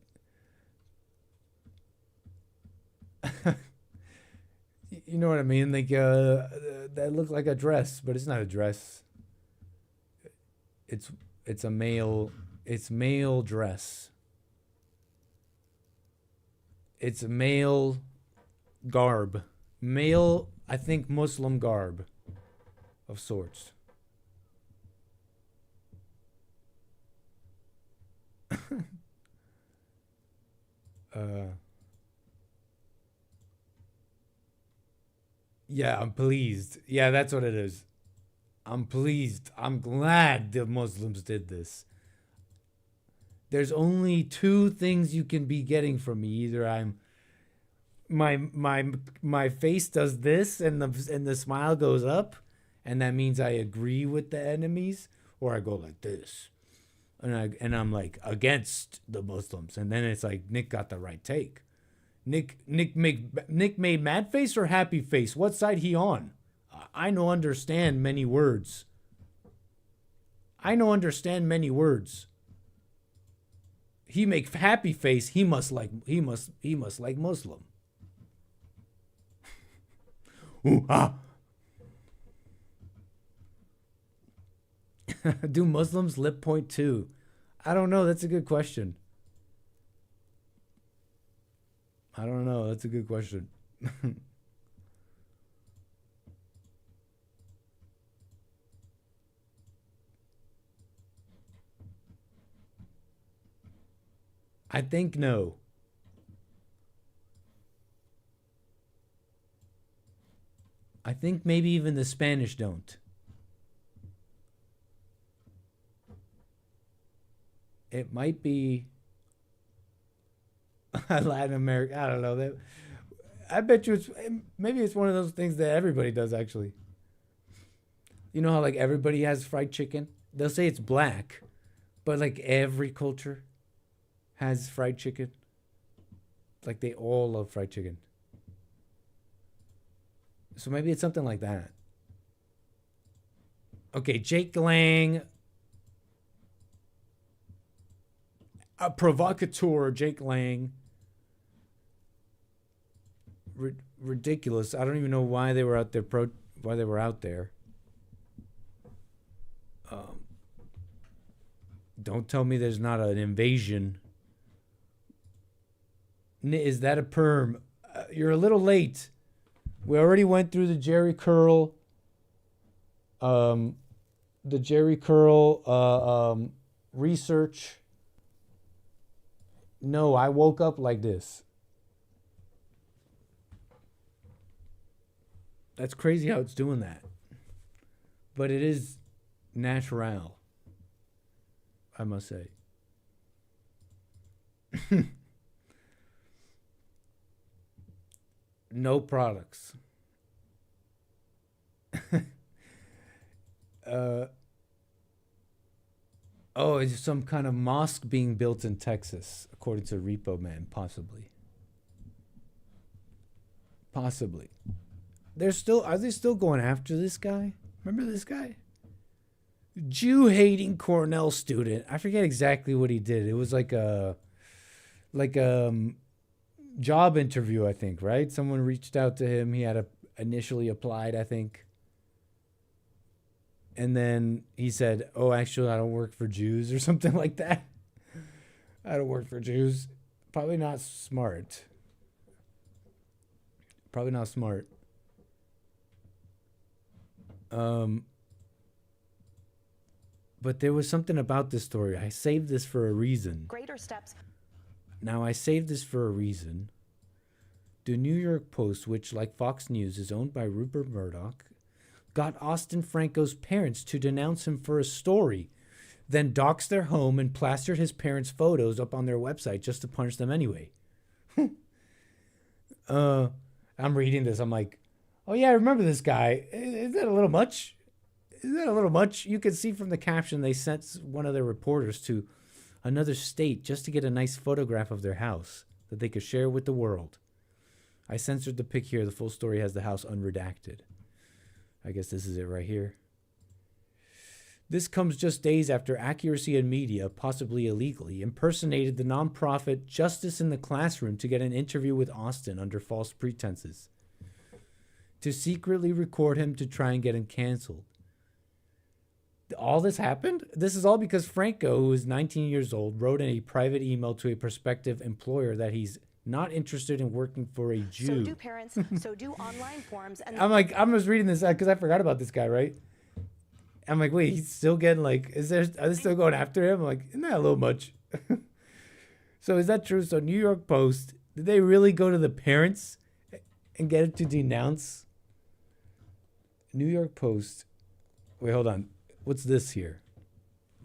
you know what I mean, like that looked like a dress, but it's not a dress. It's male dress. It's male garb, I think Muslim garb of sorts. Yeah, I'm pleased. Yeah, that's what it is. I'm pleased. I'm glad the Muslims did this. There's only two things you can be getting from me. Either my face does this and the smile goes up, and that means I agree with the enemies, or I go like this. And I'm like against the Muslims, and then it's like Nick got the right take. Nick made mad face or happy face. What side he on? I no understand many words. He make happy face. He must like Muslim. Ooh, ah. Do Muslims lip point too? I don't know. That's a good question. I don't know. That's a good question. I think no. I think maybe even the Spanish don't. It might be Latin America. I don't know. That I bet you maybe it's one of those things that everybody does actually. You know how like everybody has fried chicken? They'll say it's black, but like every culture has fried chicken. Like they all love fried chicken. So maybe it's something like that. Okay, Jake Lang. A provocateur, Jake Lang. Ridiculous. I don't even know why they were out there. Why they were out there. Don't tell me there's not an invasion. Is that a perm? You're a little late. We already went through the Jerry Curl. Research. No, I woke up like this. That's crazy how it's doing that. But it is natural, I must say. No products. Oh, it's some kind of mosque being built in Texas, according to Repo Man, possibly. Possibly. Are they still going after this guy? Remember this guy? Jew-hating Cornell student. I forget exactly what he did. It was like a job interview, I think, right? Someone reached out to him. He had initially applied, I think. And then he said, oh, actually, I don't work for Jews or something like that. I don't work for Jews. Probably not smart. Probably not smart. But there was something about this story. I saved this for a reason. Greater steps. Now, I saved this for a reason. The New York Post, which, like Fox News, is owned by Rupert Murdoch, got Austin Franco's parents to denounce him for a story, then doxed their home and plastered his parents' photos up on their website just to punish them anyway. I'm reading this. I'm like, oh, yeah, I remember this guy. Is that a little much? Is that a little much? You can see from the caption they sent one of their reporters to another state just to get a nice photograph of their house that they could share with the world. I censored the pic here. The full story has the house unredacted. I guess this is it right here. This comes just days after Accuracy in Media, possibly illegally, impersonated the nonprofit Justice in the Classroom to get an interview with Austin under false pretenses, to secretly record him to try and get him canceled. All this happened? This is all because Franco, who is 19 years old, wrote in a private email to a prospective employer that he's not interested in working for a Jew. So do parents, so do online forums. And I'm just reading this because I forgot about this guy, right? I'm like, wait, he's still getting like, are they still going after him? I'm like, isn't that a little much? So is that true? So New York Post, did they really go to the parents and get it to denounce? New York Post. Wait, hold on. What's this here?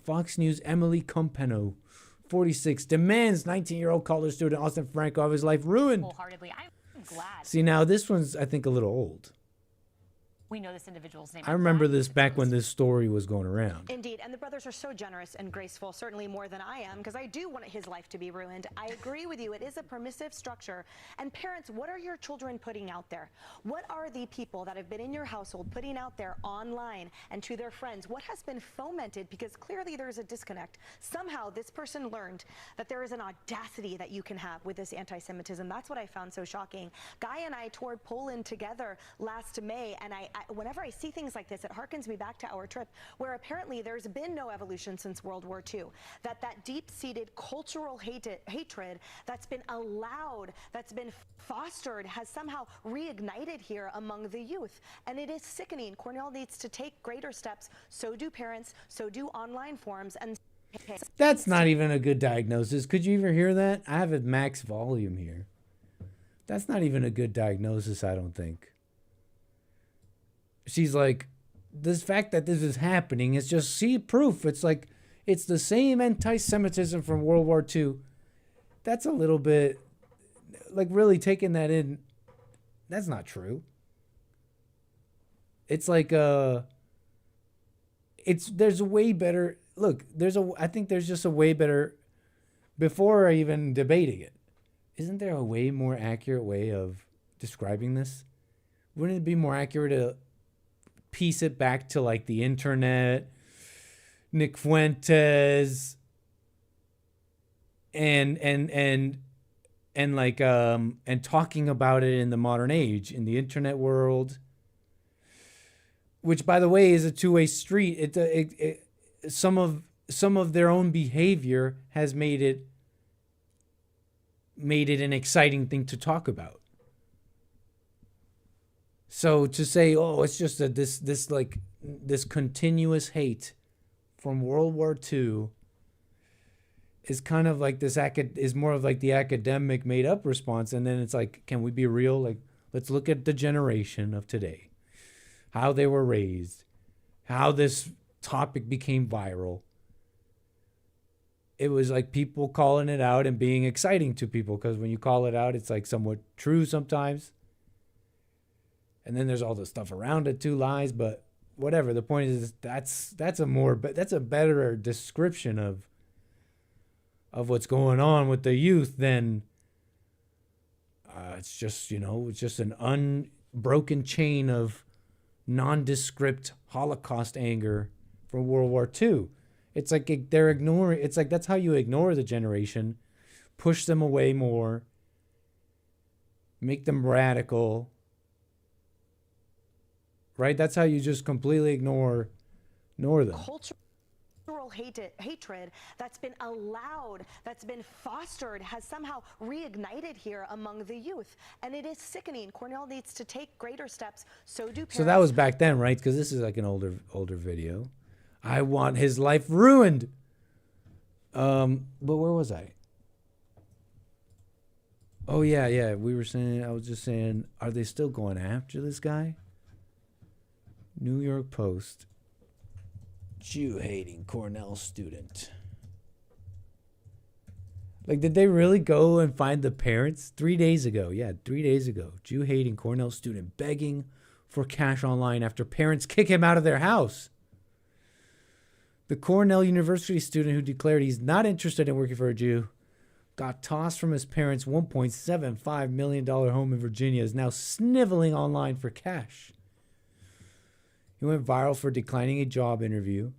Fox News, Emily Compeno, 46, demands 19-year-old college student Austin Franco have his life ruined. Wholeheartedly. I'm glad. See, now this one's, I think, a little old. We know this individual's name. I remember this back when this story was going around. Indeed, and the brothers are so generous and graceful, certainly more than I am, because I do want his life to be ruined. I agree with you. It is a permissive structure. And parents, what are your children putting out there? What are the people that have been in your household putting out there online and to their friends? What has been fomented? Because clearly there is a disconnect. Somehow this person learned that there is an audacity that you can have with this anti-Semitism. That's what I found so shocking. Guy and I toured Poland together last May, and whenever I see things like this, it harkens me back to our trip, where apparently there's been no evolution since World War II. That deep-seated cultural hatred that's been allowed, that's been fostered, has somehow reignited here among the youth. And it is sickening. Cornell needs to take greater steps. So do parents. So do online forums. And that's not even a good diagnosis. Could you even hear that? I have it max volume here. That's not even a good diagnosis, I don't think. She's like, this fact that this is happening is just proof. It's like, It's the same anti-Semitism from World War II. That's a little bit, like, really taking that in. That's not true. It's like, there's a way better, look, I think there's just a way better, before even debating it, isn't there a way more accurate way of describing this? Wouldn't it be more accurate to piece it back to like the internet, Nick Fuentes, and talking about it in the modern age, in the internet world, which, by the way, is a two-way street. Some of their own behavior has made it an exciting thing to talk about. So to say, oh, it's just this continuous hate from World War II is kind of like is more of like the academic made up response. And then it's like, can we be real? Like, let's look at the generation of today, how they were raised, how this topic became viral. It was like people calling it out and being exciting to people, because when you call it out, it's like somewhat true sometimes. And then there's all the stuff around it too, lies, but whatever. The point is that's a better description of what's going on with the youth than it's just an unbroken chain of nondescript Holocaust anger from World War II. It's like they're ignoring. It's like that's how you ignore the generation, push them away more, make them radical. Right? That's how you just completely ignore them. Cultural hatred that's been allowed, that's been fostered, has somehow reignited here among the youth. And it is sickening. Cornell needs to take greater steps. So do parents. So that was back then, right? Because this is like an older video. I want his life ruined. But where was I? Oh, yeah. I was just saying, are they still going after this guy? New York Post. Jew-hating Cornell student. Like, did they really go and find the parents? 3 days ago. Yeah, 3 days ago. Jew-hating Cornell student begging for cash online after parents kick him out of their house. The Cornell University student who declared he's not interested in working for a Jew got tossed from his parents' $1.75 million home in Virginia is now sniveling online for cash. He went viral for declining a job interview.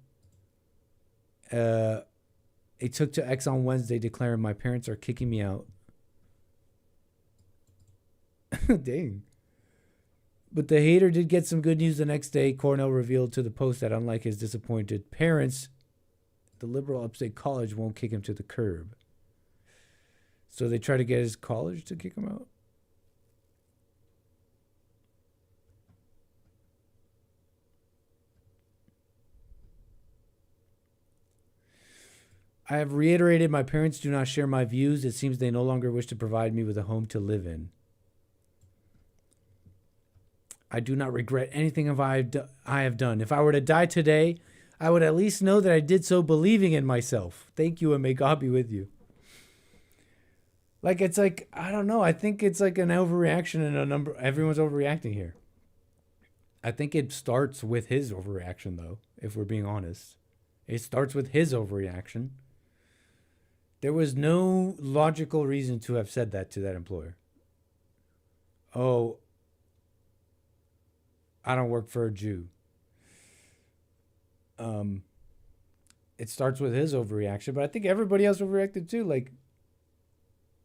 He took to X on Wednesday declaring, "My parents are kicking me out." Dang. But the hater did get some good news the next day. Cornell revealed to the Post that unlike his disappointed parents, the liberal upstate college won't kick him to the curb. So they try to get his college to kick him out? I have reiterated my parents do not share my views. It seems they no longer wish to provide me with a home to live in. I do not regret anything I have done. If I were to die today, I would at least know that I did so believing in myself. Thank you, and may God be with you. Like, it's like, I don't know. I think it's like an overreaction everyone's overreacting here. I think it starts with his overreaction, though, if we're being honest. It starts with his overreaction. There was no logical reason to have said that to that employer. Oh, I don't work for a Jew. It starts with his overreaction, but I think everybody else overreacted too. Like,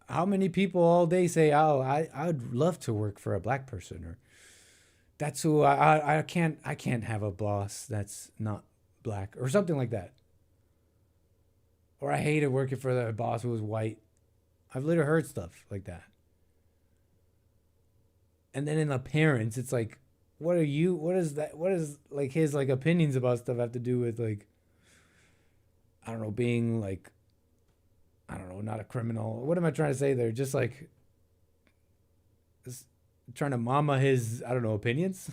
how many people all day say, "Oh, I'd love to work for a black person," or "That's who I can't have a boss that's not black," or something like that. Or I hated working for the boss who was white. I've literally heard stuff like that. And then in the parents, it's like, what is like his like opinions about stuff have to do with, like, I don't know, being like, I don't know, not a criminal. What am I trying to say there? Just like trying to mama his, I don't know, opinions.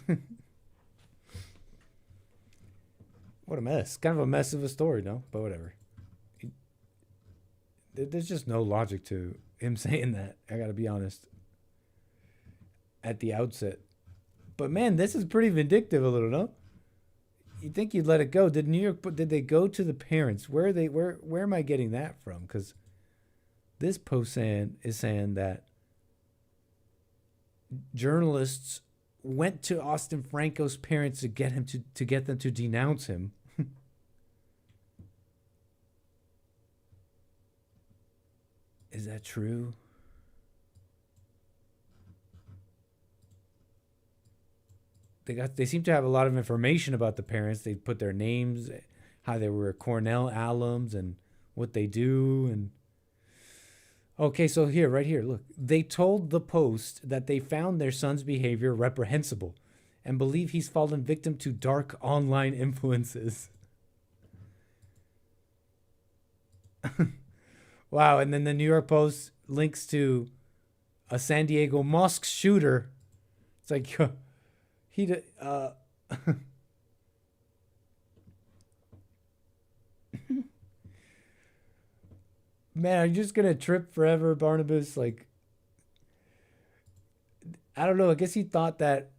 What a mess. Kind of a mess of a story, no? But whatever. There's just no logic to him saying that. I gotta be honest. At the outset. But man, this is pretty vindictive a little, no? You'd think you'd let it go. Did New York, did they go to the parents? Where am I getting that from? Because this post is saying that journalists went to Austin Franco's parents to get him to get them to denounce him. Is that true? They seem to have a lot of information about the parents. They put their names, how they were Cornell alums, and what they do. And okay, so right here, look. They told the Post that they found their son's behavior reprehensible and believe he's fallen victim to dark online influences. Wow, and then the New York Post links to a San Diego mosque shooter. It's like, man, are you just gonna trip forever, Barnabas? Like, I don't know. I guess he thought that.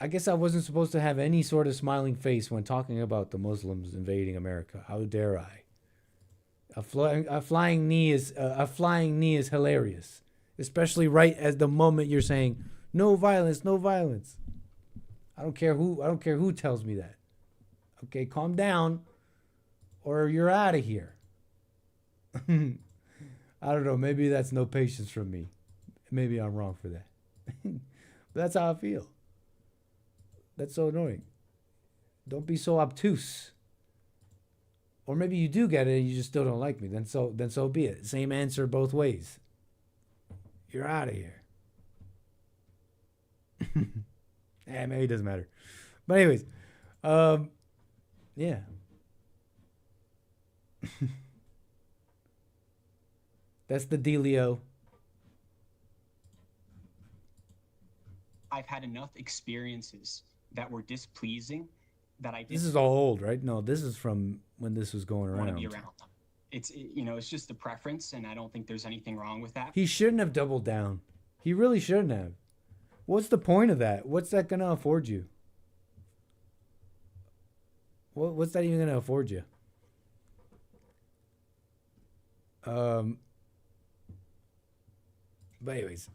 I guess I wasn't supposed to have any sort of smiling face when talking about the Muslims invading America. How dare I? A flying knee is hilarious, especially right at the moment you're saying no violence, no violence. I don't care who tells me that. Okay, calm down, or you're out of here. I don't know. Maybe that's no patience from me. Maybe I'm wrong for that. But that's how I feel. That's so annoying. Don't be so obtuse. Or maybe you do get it and you just still don't like me. Then so be it. Same answer both ways. You're out of here. Maybe it doesn't matter. But anyways, yeah. That's the dealio. I've had enough experiences that were displeasing that I didn't. This is all old, right? No, this is from when this was going around. Want to be around them. It's just a preference, and I don't think there's anything wrong with that. He shouldn't have doubled down. He really shouldn't have. What's the point of that? What's that going to afford you? What's that even going to afford you? But anyways,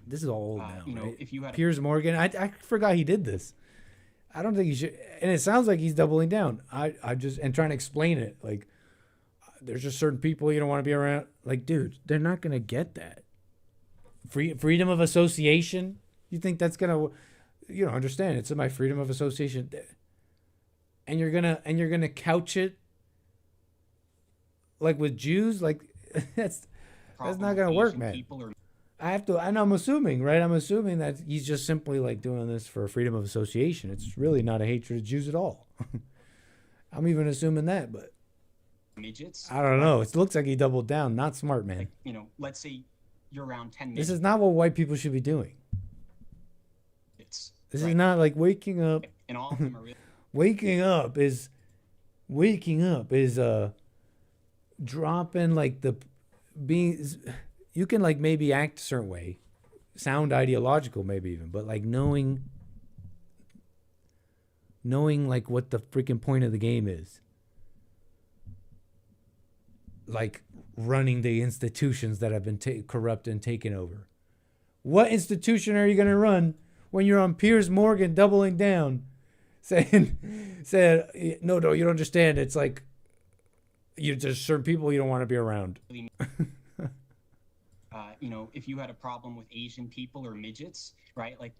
this is all old now, right? If you had Piers Morgan, I forgot he did this. I don't think he should, and it sounds like he's doubling down. I just and trying to explain it, like there's just certain people you don't want to be around. Like, dude, they're not gonna get that. Freedom of association. You think that's gonna, understand? It's my freedom of association, and you're gonna couch it like with Jews, like that's not gonna work, man. And I'm assuming, right? I'm assuming that he's just simply like doing this for freedom of association. It's really not a hatred of Jews at all. I'm even assuming that, but midgets. I don't know. It looks like he doubled down. Not smart, man. Let's say you're around 10 midgets. This is not what white people should be doing. This is not like waking up. And all of them are really waking up is dropping like the being. You can like maybe act a certain way, sound ideological maybe even, but like knowing like what the freaking point of the game is. Like running the institutions that have been corrupt and taken over. What institution are you going to run when you're on Piers Morgan doubling down, saying, no, you don't understand. It's like there's certain people you don't want to be around. If you had a problem with Asian people or midgets, right? Like,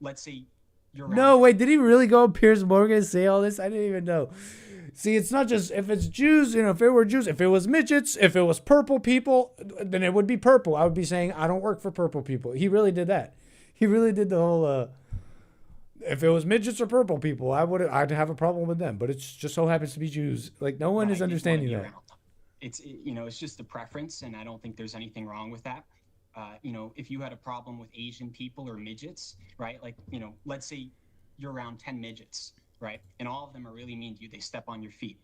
let's say you're around. No, wait, did he really go on Piers Morgan and say all this? I didn't even know. See, it's not just if it's Jews, if it were Jews, if it was midgets, if it was purple people, then it would be purple. I would be saying, I don't work for purple people. He really did that. He really did the whole, if it was midgets or purple people, I'd have a problem with them. But it just so happens to be Jews. Like, no one is understanding that. It's just a preference, and I don't think there's anything wrong with that. If you had a problem with Asian people or midgets, right? Like, let's say you're around 10 midgets. right? And all of them are really mean to you. They step on your feet,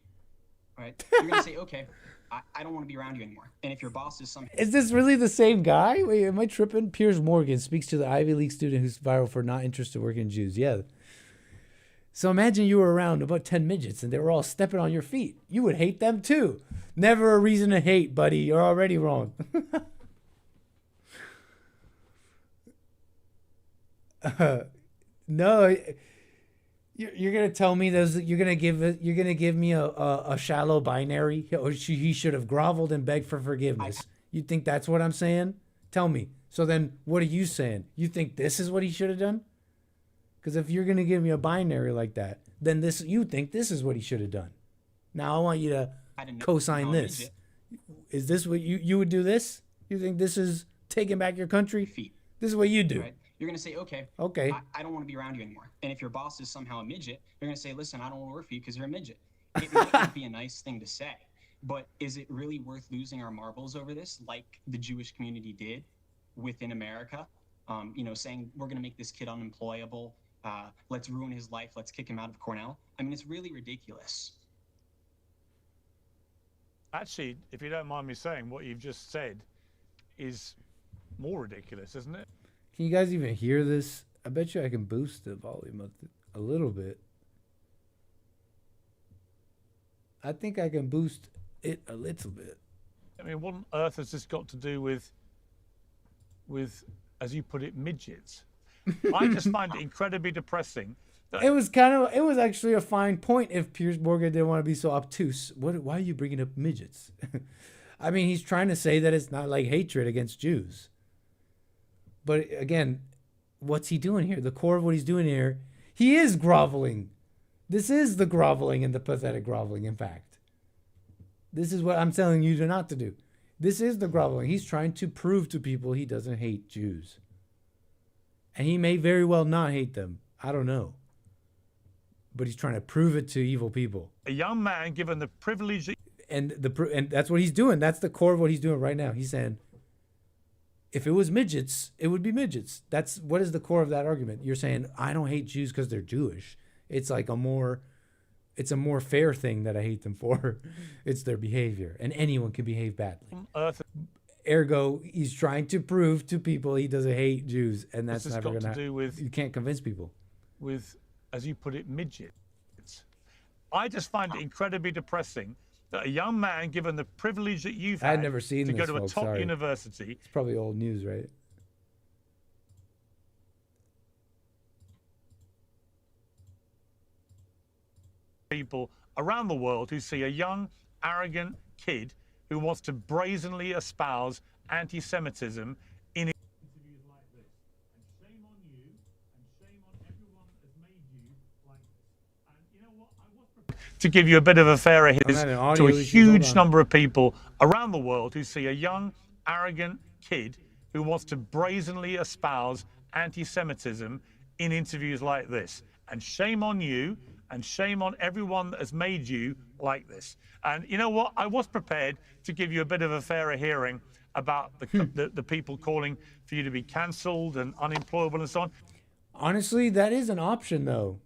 right? You're gonna say, okay, I don't want to be around you anymore. And if your boss is some, Is this really the same guy? Wait, am I tripping? Piers Morgan speaks to the Ivy League student who's viral for not interested in working in Jews. Yeah. So imagine you were around about 10 midgets and they were all stepping on your feet. You would hate them too. Never a reason to hate, buddy. You're already wrong. No, you're gonna tell me those. You're gonna give me a shallow binary. Or he should have groveled and begged for forgiveness. You think that's what I'm saying? Tell me. So then, what are you saying? You think this is what he should have done? Because if you're gonna give me a binary like that, then you think this is what he should have done. Now I want you to co-sign this. Is this what you would do? This? You think this is taking back your country? This is what you do. right? You're gonna say, okay, I don't want to be around you anymore. And if your boss is somehow a midget, you're gonna say, listen, I don't want to work for you because you're a midget. It might not be a nice thing to say, but is it really worth losing our marbles over this, like the Jewish community did within America? Saying we're gonna make this kid unemployable. Let's ruin his life. Let's kick him out of Cornell. I mean, it's really ridiculous. Actually, if you don't mind me saying, what you've just said is more ridiculous, isn't it? Can you guys even hear this? I bet you I can boost the volume of it a little bit. I think I can boost it a little bit. I mean, what on earth has this got to do with, as you put it, midgets? I just find it incredibly depressing. It was actually a fine point if Piers Morgan didn't want to be so obtuse. Why are you bringing up midgets? I mean, he's trying to say that it's not like hatred against Jews. But again, what's he doing here? The core of what he's doing here, he is groveling. This is the groveling and the pathetic groveling, in fact. This is what I'm telling you not to do. This is the groveling. He's trying to prove to people he doesn't hate Jews. And he may very well not hate them. I don't know. But he's trying to prove it to evil people. A young man given the privilege... And that's what he's doing. That's the core of what he's doing right now. He's saying, if it was midgets, it would be midgets. What is the core of that argument? You're saying, I don't hate Jews because they're Jewish. It's like a more fair thing that I hate them for. It's their behavior. And anyone can behave badly. Ergo, he's trying to prove to people he doesn't hate Jews. And that's never going to do with... You can't convince people. With, as you put it, midgets. I just find it incredibly depressing that a young man given the privilege that you've had never seen to this, go to a folks, top sorry. university. It's probably old news, right? People around the world who see a young, arrogant kid who wants to brazenly espouse anti-Semitism in interviews like this. And shame on you, and shame on everyone that has made you like this. And you know what? I was prepared to give you a bit of a fairer to a huge number of people around the world who see a young, arrogant kid who wants to brazenly espouse anti-Semitism in interviews like this. And shame on you, and shame on everyone that has made you like this. And you know what? I was prepared to give you a bit of a fairer hearing about the people calling for you to be cancelled and unemployable and so on. Honestly, that is an option, though.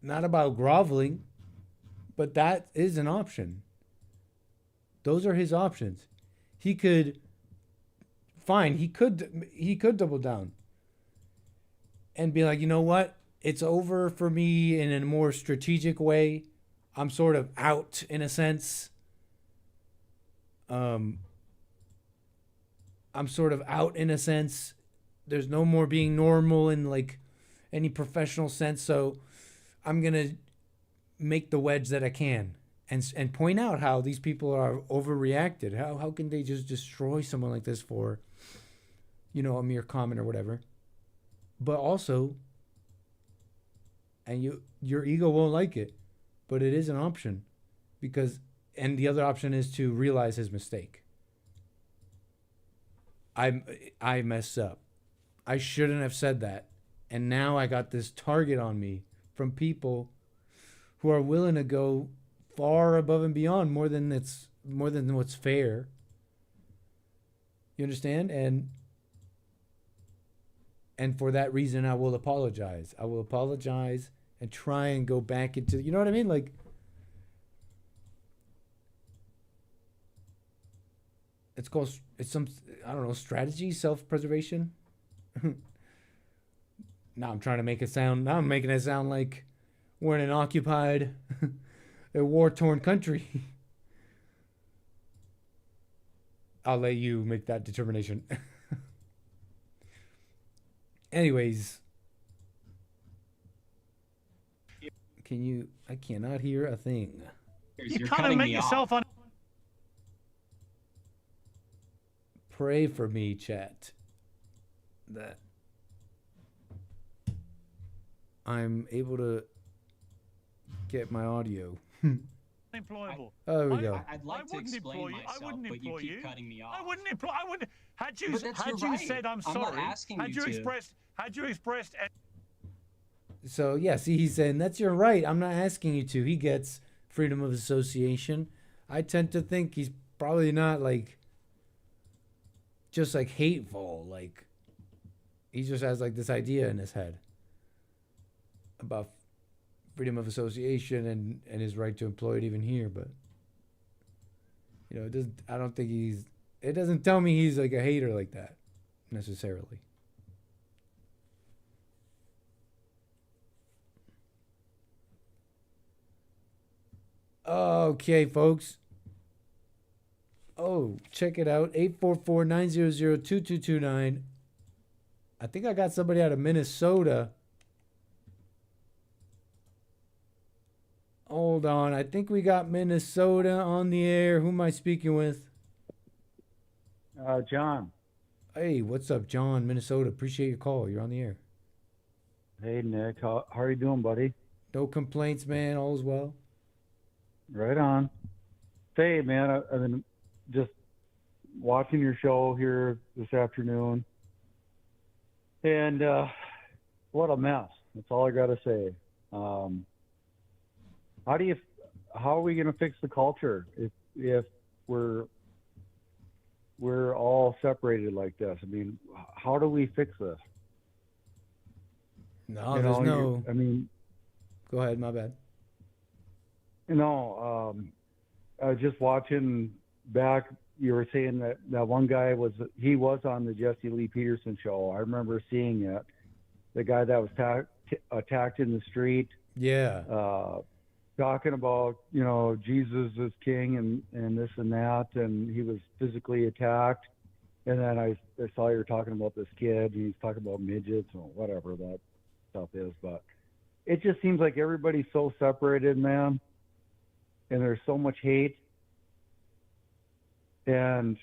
Not about groveling, but that is an option. Those are his options. He could, fine, he could double down and be like, you know what? It's over for me in a more strategic way. I'm sort of out in a sense. I'm sort of out in a sense. There's no more being normal in like any professional sense. So I'm going to make the wedge that I can and point out how these people are overreacted. How can they just destroy someone like this for, a mere comment or whatever? But also, and your ego won't like it, but it is an option and the other option is to realize his mistake. I messed up. I shouldn't have said that. And now I got this target on me from people who are willing to go far above and beyond more than what's fair. You understand? And And for that reason, I will apologize. I will apologize and try and go back into, you know what I mean? Like, it's some, I don't know, strategy, self-preservation. Now I'm trying to make it sound, now I'm making it sound like we're in an occupied, a war-torn country. I'll let you make that determination. Anyways. I cannot hear a thing. You kind of make yourself on. Pray for me, chat. That I'm able to get my audio. Employable. Oh, there we go. I'd like to explain myself, but you keep cutting me off. I wouldn't employ. I wouldn't. Had you right. said I'm sorry, not asking had you expressed. So yeah, see, he's saying that's your right. I'm not asking you to. He gets freedom of association. I tend to think he's probably not like just like hateful. Like he just has like this idea in his head about freedom of association and his right to employ it even here. But you know, it doesn't. I don't think he's. It doesn't tell me he's like a hater like that necessarily. Okay, folks. Oh, check it out. 844-900-2229. I think I got somebody out of Minnesota. Hold on. I think we got Minnesota on the air. Who am I speaking with? John. Hey, what's up, John? Minnesota. Appreciate your call. You're on the air. Hey, Nick. How are you doing, buddy? No complaints, man. All's well. Right on. Say, man, I've been just watching your show here this afternoon. And what a mess. That's all I got to say. How are we going to fix the culture if we're all separated like this? I mean, how do we fix this? No, there's no. I mean, go ahead. My bad. I was just watching back. You were saying that one guy was on the Jesse Lee Peterson show. I remember seeing it. The guy that was attacked in the street. Yeah. Talking about, you know, Jesus is king and this and that, and he was physically attacked. And then I saw you were talking about this kid. He's talking about midgets or whatever that stuff is. But it just seems like everybody's so separated, man. And there's so much hate. And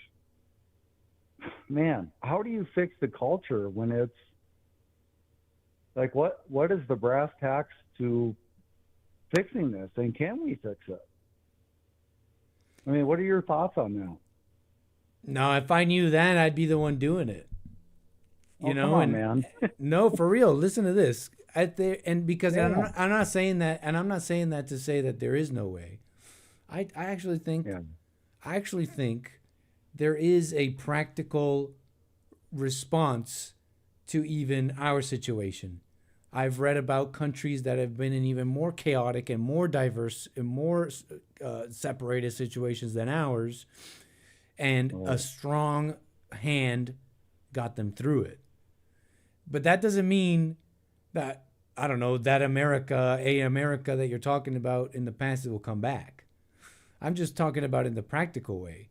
man, how do you fix the culture when it's like, what is the brass tacks to fixing this? And can we fix it? I mean, what are your thoughts on that? No, if I knew that, I'd be the one doing it. You know, come on, man. No, for real. Listen to this. Because yeah. I'm not saying that, and I'm not saying that to say that there is no way. I actually think there is a practical response to even our situation. I've read about countries that have been in even more chaotic and more diverse and more separated situations than ours, and a strong hand got them through it. But that doesn't mean that, I don't know, that America that you're talking about in the past, it will come back. I'm just talking about in the practical way.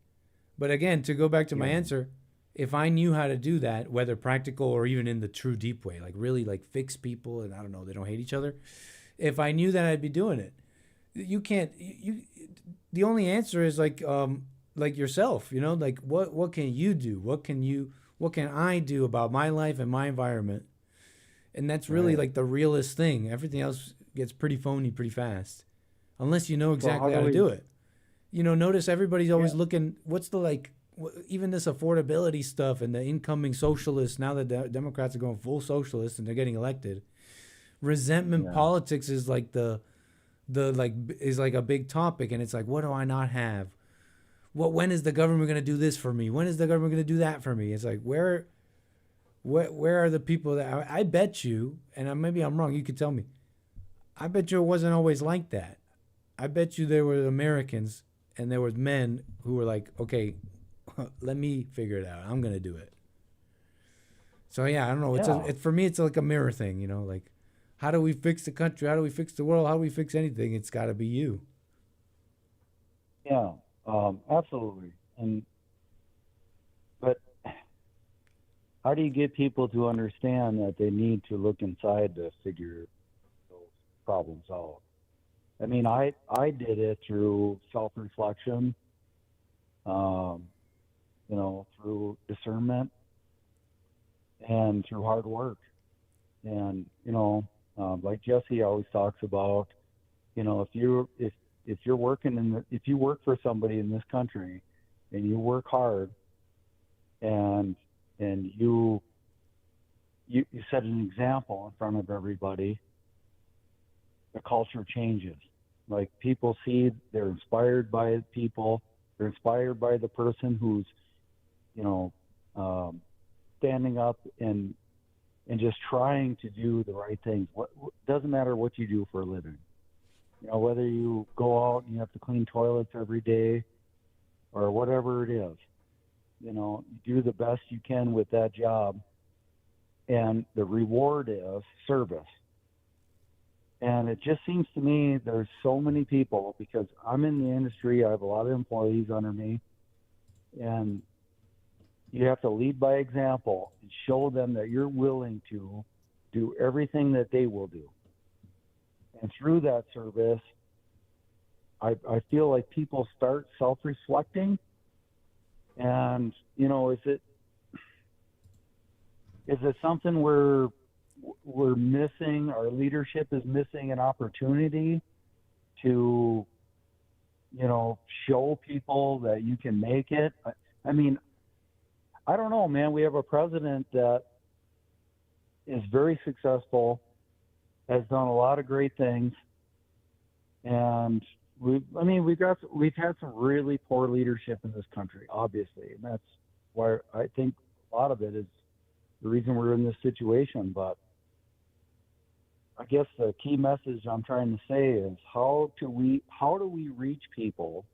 But again, to go back to my answer, if I knew how to do that, whether practical or even in the true deep way, like really like fix people and I don't know, they don't hate each other. If I knew that, I'd be doing it. You can't, the only answer is like yourself, you know, like what can you do? What can I do about my life and my environment? And that's really like the realest thing. Everything else gets pretty phony pretty fast. Unless you know exactly how to do it. You know, notice everybody's always looking, what's the even this affordability stuff and the incoming socialists, now that the Democrats are going full socialist and they're getting elected, resentment politics is like is like a big topic. And it's like, what do I not have? When is the government going to do this for me? When is the government going to do that for me? It's like, where Where are the people that I bet you, and maybe I'm wrong, you could tell me. I bet you it wasn't always like that. I bet you there were Americans and there was men who were like, okay, let me figure it out. I'm going to do it. So, yeah, I don't know. For me, it's like a mirror thing, you know, like, how do we fix the country? How do we fix the world? How do we fix anything? It's got to be you. Yeah, absolutely. But how do you get people to understand that they need to look inside to figure those problems out? I mean, I did it through self-reflection, you know, through discernment and through hard work. And, you know, like Jesse always talks about, you know, if you're working if you work for somebody in this country and you work hard and you set an example in front of everybody, the culture changes. Like, people see, they're inspired by people, they're inspired by the person who's, you know, standing up and just trying to do the right things. Doesn't matter what you do for a living. You know, whether you go out and you have to clean toilets every day or whatever it is, you know, you do the best you can with that job, and the reward is service. And it just seems to me there's so many people, because I'm in the industry, I have a lot of employees under me, and you have to lead by example and show them that you're willing to do everything that they will do. And through that service, I feel like people start self-reflecting. And, you know, is it something we're missing? Our leadership is missing an opportunity to, you know, show people that you can make it. I mean, I don't know, man. We have a president that is very successful, has done a lot of great things, and we've had some really poor leadership in this country, obviously, and that's why I think a lot of it is the reason we're in this situation. But I guess the key message I'm trying to say is how do we reach people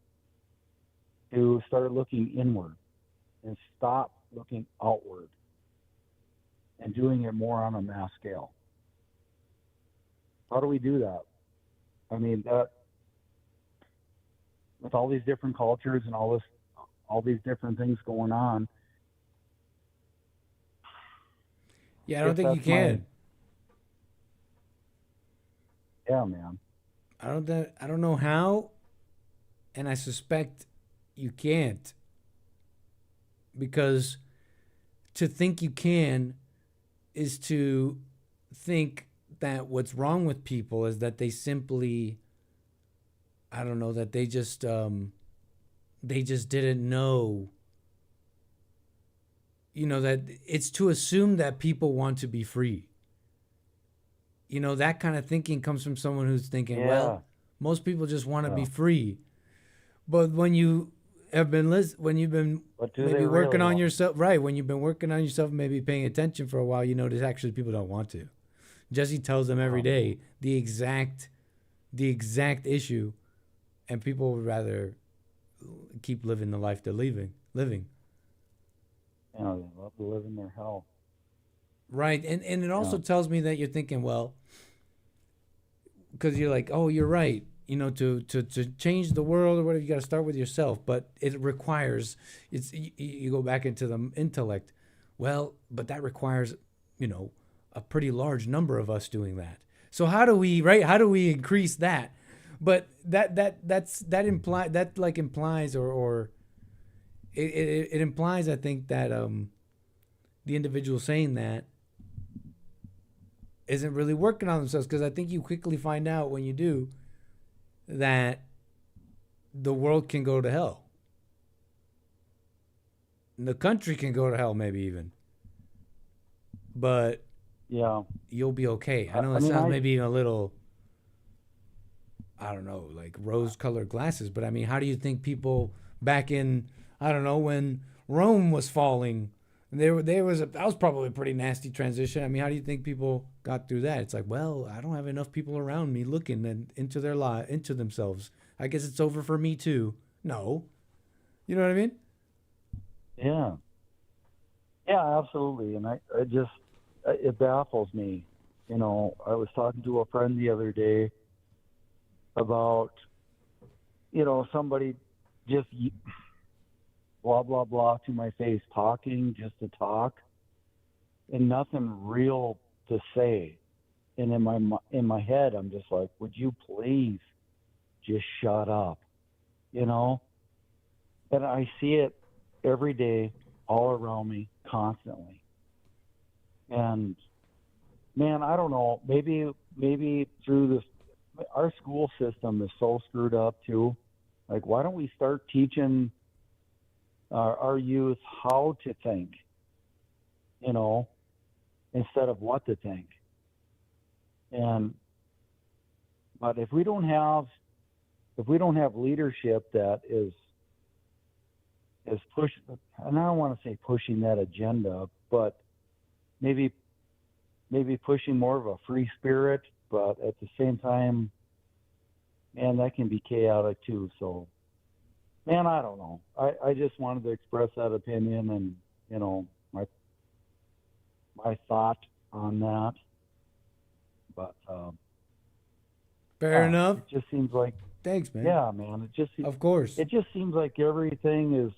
to start looking inward and stop looking outward and doing it more on a mass scale? How do we do that? I mean, that with all these different cultures and all these different things going on. Yeah, I don't think you can. Yeah, man. I don't know how, and I suspect you can't, because to think you can is to think that what's wrong with people is that they simply, I don't know, that they just didn't know. You know, that it's to assume that people want to be free. You know, that kind of thinking comes from someone who's thinking, well, most people just want to be free. But when you have been when you've been maybe working on yourself, right? When you've been working on yourself, maybe paying attention for a while, you notice actually people don't want to. Jesse tells them every day the exact issue, and people would rather keep living the life they're living. You know, they love to live in their hell. Right, and it also tells me that you're thinking, well, because you're like, oh, you're right. You know, to change the world or whatever, you got to start with yourself. But it requires, you go back into the intellect. Well, but that requires, you know, a pretty large number of us doing that. So how do we increase that? But that implies or it implies, I think, that the individual saying that isn't really working on themselves, because I think you quickly find out when you do that the world can go to hell. The country can go to hell, maybe even. But yeah, you'll be okay. I know it sounds maybe a little, I don't know, like rose-colored glasses, but I mean, how do you think people back in, I don't know, when Rome was falling, And that was probably a pretty nasty transition. I mean, how do you think people got through that? It's like, well, I don't have enough people around me looking into their into themselves. I guess it's over for me too. No, you know what I mean? Yeah. Yeah, absolutely. And it baffles me. You know, I was talking to a friend the other day about, you know, somebody just blah, blah, blah to my face, talking just to talk and nothing real to say. And in my head, I'm just like, would you please just shut up? You know? And I see it every day, all around me, constantly. And man, I don't know. Maybe through this, our school system is so screwed up too. Like, why don't we start teaching our youth how to think? You know, instead of what to think. But if we don't have leadership that is pushing, and I don't want to say pushing that agenda, but maybe pushing more of a free spirit, but at the same time, man, that can be chaotic too. So, man, I don't know. I just wanted to express that opinion and, you know, my thought on that. But fair enough. It just seems like, thanks, man. Yeah, man. Of course. It just seems like everybody's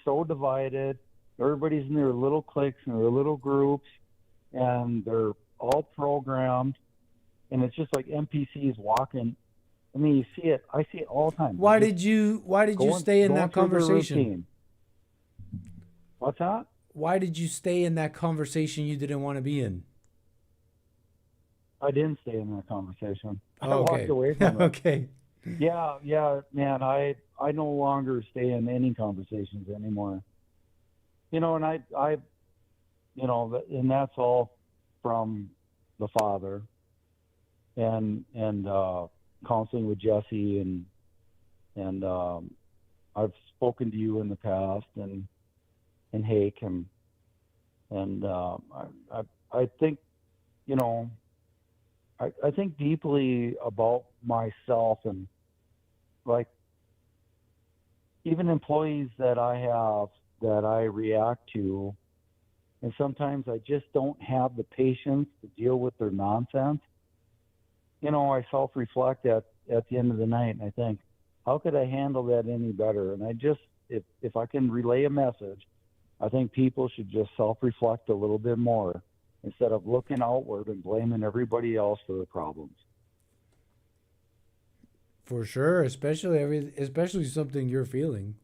so divided. Everybody's in their little cliques and their little groups, and they're all programmed. And it's just like NPCs walking. I mean, you see it. I see it all the time. Why did you stay in that conversation? What's that? Why did you stay in that conversation you didn't want to be in? I didn't stay in that conversation. I okay. walked away from it. Okay. Yeah, man. I no longer stay in any conversations anymore. You know, and I you know, and that's all from the Father and counseling with Jesse and I've spoken to you in the past and Hake and I think, you know, I think deeply about myself and like even employees that I have that I react to, and sometimes I just don't have the patience to deal with their nonsense. You know, I self-reflect at the end of the night and I think, how could I handle that any better? And I just, if I can relay a message, I think people should just self-reflect a little bit more instead of looking outward and blaming everybody else for the problems. For sure, especially something you're feeling.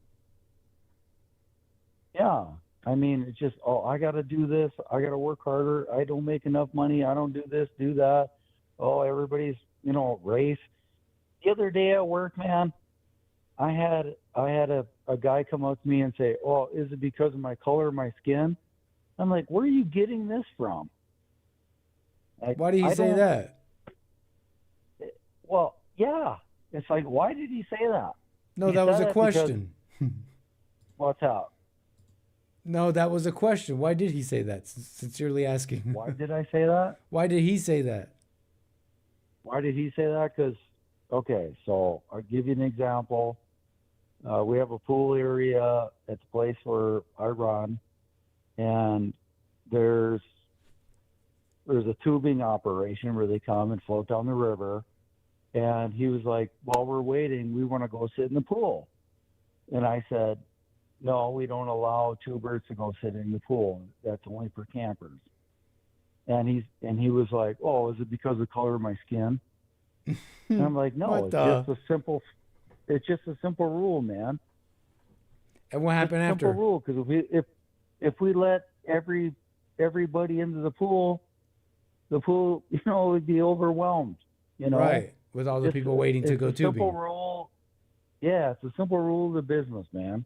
Yeah. I mean, it's just, oh, I got to do this. I got to work harder. I don't make enough money. I don't do this, do that. Oh, everybody's, you know, race. The other day at work, man, I had a guy come up to me and say, oh, is it because of my color of my skin? I'm like, where are you getting this from? Like, why did he say that? Well, yeah. It's like, why did he say that? No, that was a question. What's up? No, that was a question. Why did he say that? Sincerely asking. Why did I say that? Why did he say that? Why did he say that? Because, okay, so I'll give you an example. We have a pool area at the place where I run, and there's a tubing operation where they come and float down the river. And he was like, while we're waiting, we want to go sit in the pool. And I said, no, we don't allow tubers to go sit in the pool. That's only for campers. And he was like, oh, is it because of the color of my skin? And I'm like, no, it's just a simple rule, man. And what happened after? Simple rule, because if we let everybody into the pool, you know, would be overwhelmed. You know, right? With all the people waiting to go tubing. Simple rule. Yeah, it's a simple rule of the business, man.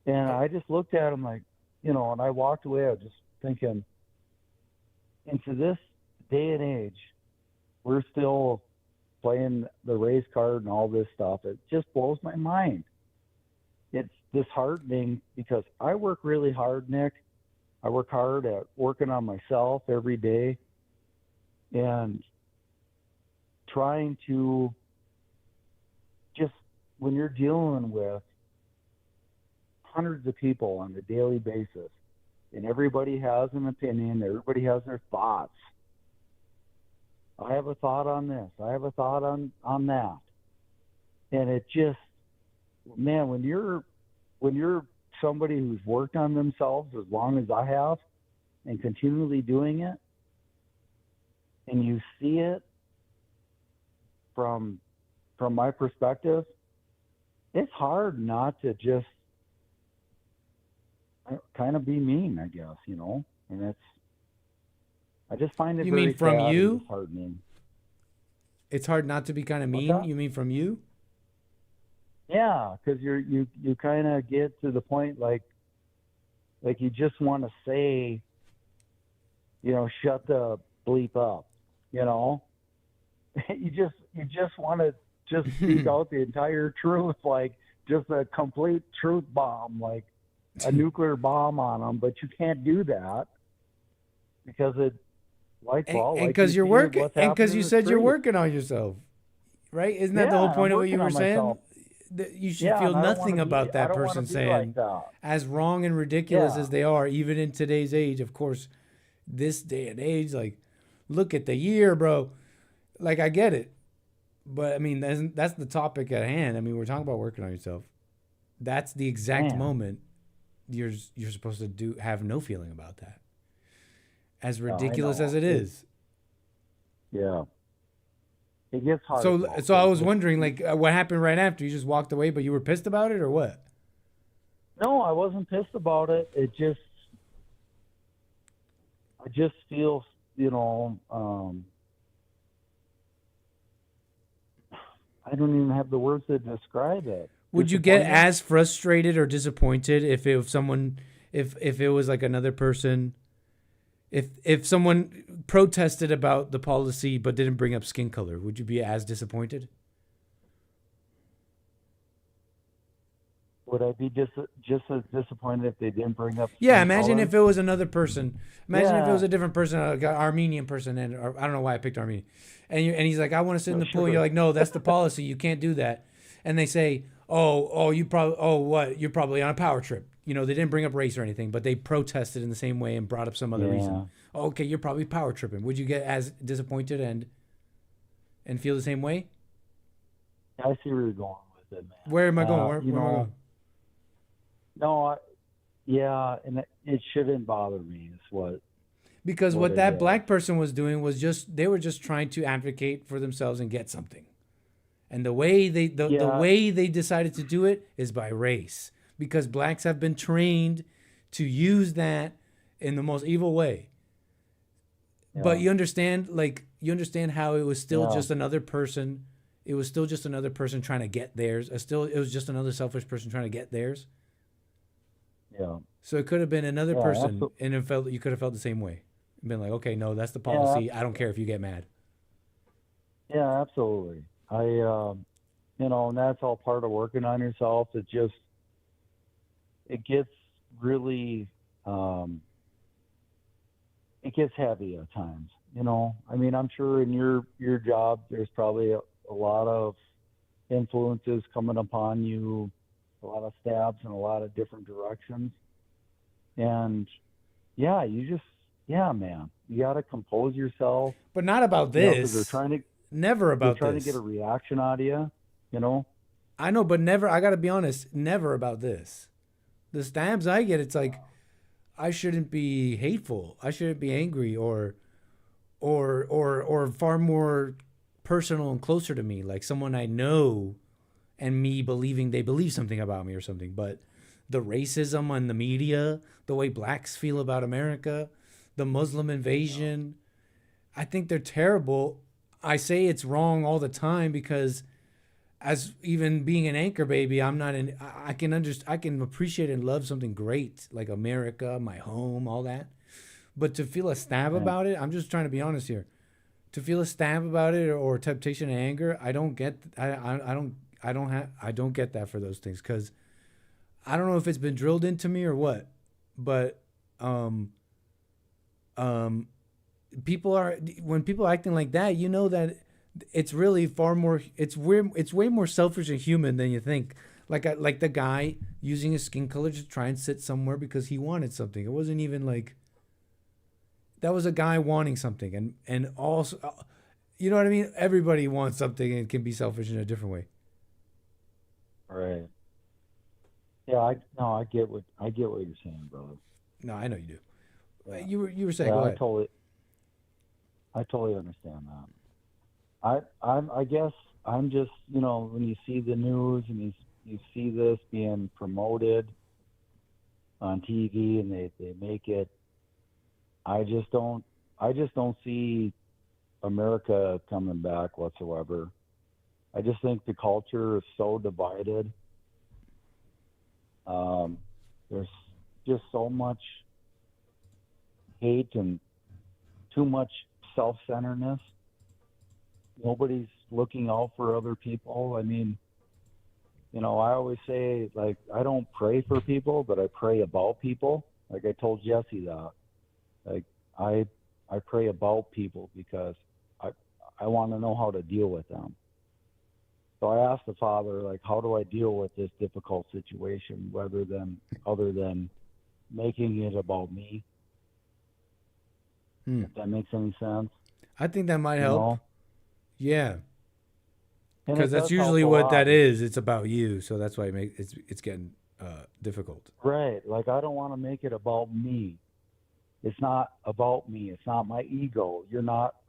And I just looked at him like, you know, and I walked away. I was just thinking, into this day and age, we're still playing the race card and all this stuff. It just blows my mind. disheartening because I work really hard, Nick. I work hard at working on myself every day and trying to just, when you're dealing with hundreds of people on a daily basis and everybody has an opinion, everybody has their thoughts. I have a thought on this. I have a thought on that. And it just, man, when you're somebody who's worked on themselves as long as I have and continually doing it, and you see it from my perspective, it's hard not to just kind of be mean, I guess, you know. And I just find it. You very mean from sad you? and disheartening. It's hard not to be kind of What's mean. that? You mean from you? Yeah, because you kind of get to the point like you just want to say, you know, shut the bleep up, you know. you just want to just speak out the entire truth, like just a complete truth bomb, like a nuclear bomb on them. But you can't do that because it, like, well, And like because you you're see working, what's and because happening you in the said you're street. working on yourself, right? Isn't that the whole Yeah, point I'm of what you working were on saying? myself. That you should Yeah, feel and I don't nothing wanna be- about that I don't wanna person be saying, like that. as wrong and ridiculous Yeah. as they are, even in today's age. Of course, this day and age, like, look at the year, bro. Like, I get it, but I mean, that's the topic at hand. I mean, we're talking about working on yourself. That's the exact Man. moment you're supposed to have no feeling about that. As No, I ridiculous know. as it is. Yeah. It gets hard. So I was wondering, like, what happened right after? You just walked away, but you were pissed about it, or what? No, I wasn't pissed about it. I just feel, you know, I don't even have the words to describe it. Would you get Disappointed? as frustrated or disappointed if it was like another person, if someone protested about the policy but didn't bring up skin color? Would you be as disappointed? Would I be just as disappointed if they didn't bring up? Yeah, skin imagine color? if it was another person. Imagine if it Yeah. was a different person, like an Armenian person, or I don't know why I picked Armenian. And he's like, I want to sit in the pool. And you're like, no, that's the policy. You can't do that. And they say, you're probably on a power trip. You know, they didn't bring up race or anything, but they protested in the same way and brought up some other reason. Okay, you're probably power tripping. Would you get as disappointed and feel the same way? I see where you're going with it, man. Where am I going? Where You am I know, going? no, and it shouldn't bother me. Is what. Because what what it that is. black person was doing was they were just trying to advocate for themselves and get something. And the way the way they decided to do it is by race, because blacks have been trained to use that in the most evil way. But you understand how it was still just another person. It was still just another person trying to get theirs. It was just another selfish person trying to get theirs. Yeah. So it could have been another Yeah, person, and you could have felt the same way. Been like, okay, no, that's the policy. I don't care if you get mad. Yeah, absolutely. You know, and that's all part of working on yourself. It gets really, it gets heavy at times. You know, I mean, I'm sure in your job, there's probably a lot of influences coming upon you, a lot of stabs in a lot of different directions. And yeah, man, you got to compose yourself. But not about You know, 'cause this. they're trying to, Never about they're trying this. to get a reaction out of you, you know? I know, but never. I gotta be honest. Never about this. The stabs I get, it's like I shouldn't be hateful. I shouldn't be angry or far more personal and closer to me, like someone I know, and me believing they believe something about me or something. But the racism on the media, the way blacks feel about America, the Muslim invasion, I think they're terrible. I say it's wrong all the time because, as even being an anchor baby, I can appreciate and love something great like America, my home, all that. But to feel a stab about it, I'm just trying to be honest here. To feel a stab about it or temptation and anger, I don't get. I don't get that for those things, because I don't know if it's been drilled into me or what, but people are, when people are acting like that, you know that it's really far more, it's way more selfish and human than you think. Like the guy using his skin color to try and sit somewhere because he wanted something. It wasn't even like, that was a guy wanting something, and also, you know what I mean? Everybody wants something and can be selfish in a different way. Right. Yeah, I get what you're saying, brother. No, I know you do. Yeah. You were saying, go ahead. I totally understand that. I guess I'm just, when you see the news and you see this being promoted on TV and they make it, I just don't see America coming back whatsoever. I just think the culture is so divided. There's just so much hate and too much self-centeredness. Nobody's looking out for other people. I mean, I always say, like, I don't pray for people, but I pray about people. Like I told Jesse that. Like, I pray about people because I want to know how to deal with them. So I asked the Father, like, how do I deal with this difficult situation, other than making it about me? If that makes any sense. I think that might help. Yeah. And Because it that's does usually help a what lot. that is. It's about you. So that's why it's getting difficult. Right. Like, I don't want to make it about me. It's not about me. It's not my ego.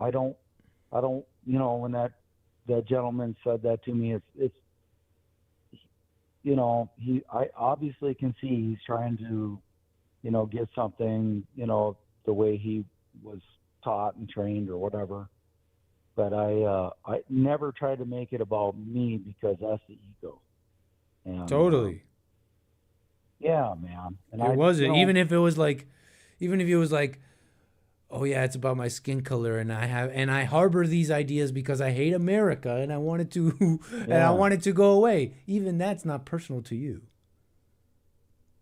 I don't, when that gentleman said that to me, it's I obviously can see he's trying to, get something, the way he was taught and trained or whatever. But I never tried to make it about me because that's the ego. And, Totally. yeah, man. And It wasn't. Even if it was like, oh yeah, it's about my skin color, and I harbor these ideas because I hate America and I wanted to and I want it to go away. Even that's not personal to you.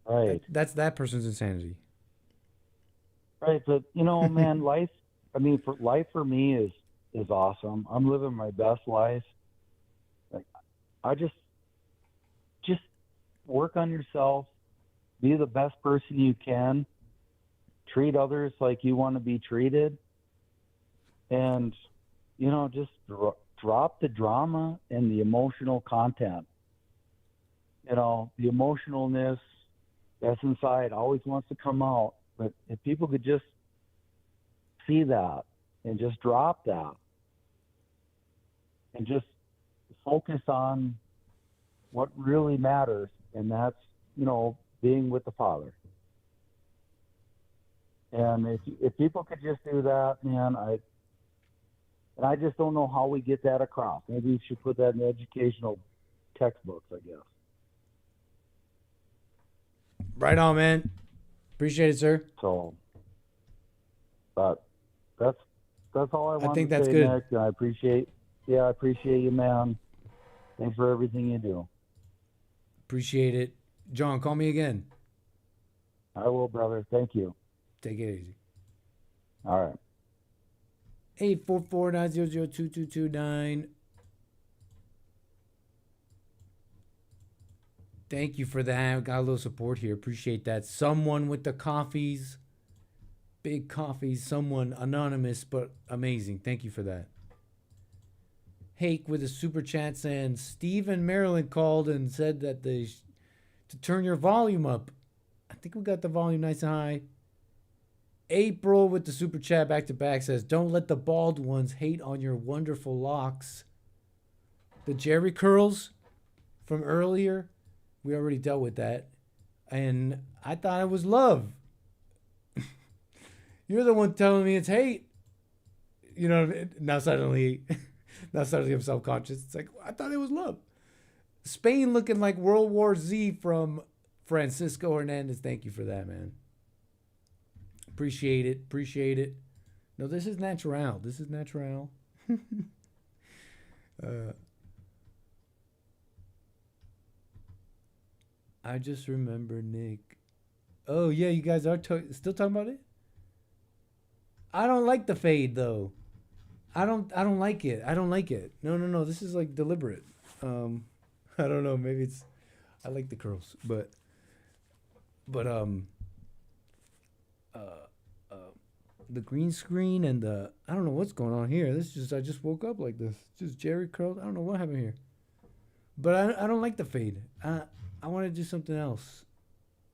Right. That's that person's insanity. Right, but man, life for me is awesome. I'm living my best life. Like, I just work on yourself, be the best person you can, treat others like you want to be treated, and just drop the drama and the emotional content. The emotionalness that's inside always wants to come out, but if people could just see that and just drop that and just focus on what really matters, and that's being with the Father. And if people could just do that, man, I just don't know how we get that across. Maybe we should put that in the educational textbooks, I guess. Right on, man. Appreciate it, sir. So, but that's all I want think to that's say, good. Nick. I appreciate you, man. Thanks for everything you do. Appreciate it. John, call me again. I will, brother. Thank you. Take it easy. All right. 844-900-2229. Thank you for that. Got a little support here. Appreciate that. Someone with the coffees. Big coffees. Someone anonymous, but amazing. Thank you for that. Hake with a super chat saying Steve and Maryland called and said that to turn your volume up. I think we got the volume nice and high. April with the super chat back to back says, don't let the bald ones hate on your wonderful locks. The Jerry curls from earlier, we already dealt with that. And I thought it was love. You're the one telling me it's hate. Now suddenly I'm self-conscious. It's like, I thought it was love. Spain looking like World War Z from Francisco Hernandez. Thank you for that, man. Appreciate it. No, this is natural. I just remember Nick. Oh yeah, you guys are still talking about it. I don't like the fade though. I don't like it. I don't like it. No. This is like deliberate. I don't know. Maybe it's. I like the curls, but the green screen and the I don't know what's going on here. This is just I just woke up like this. Just Jerry curled. I don't know what happened here. But I don't like the fade. I want to do something else.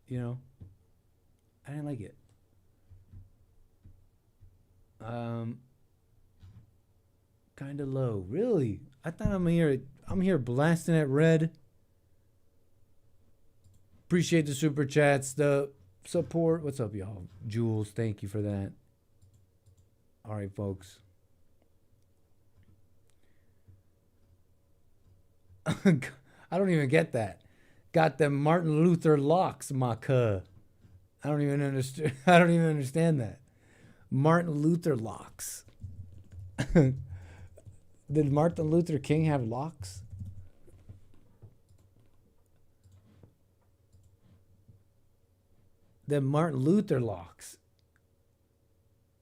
You know. I didn't like it. Kind of low. Really? I thought I'm here blasting at red. Appreciate the super chats, the support. What's up, y'all? Jules, thank you for that. All right, folks. I don't even get that. Got them Martin Luther locks, my cuh. I don't even understand that. Martin Luther locks. Did Martin Luther King have locks? The Martin Luther locks.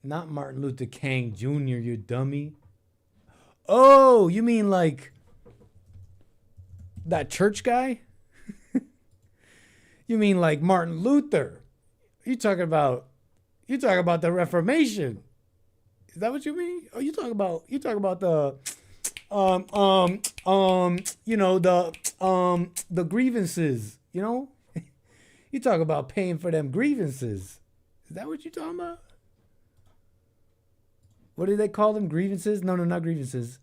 Not Martin Luther King Jr., you dummy. Oh, you mean like that church guy? You mean like Martin Luther? You talking about the Reformation? Is that what you mean? Oh, you talk about the the grievances, you know? You talk about paying for them grievances. Is that what you talking about? What do they call them? Grievances? No, not grievances.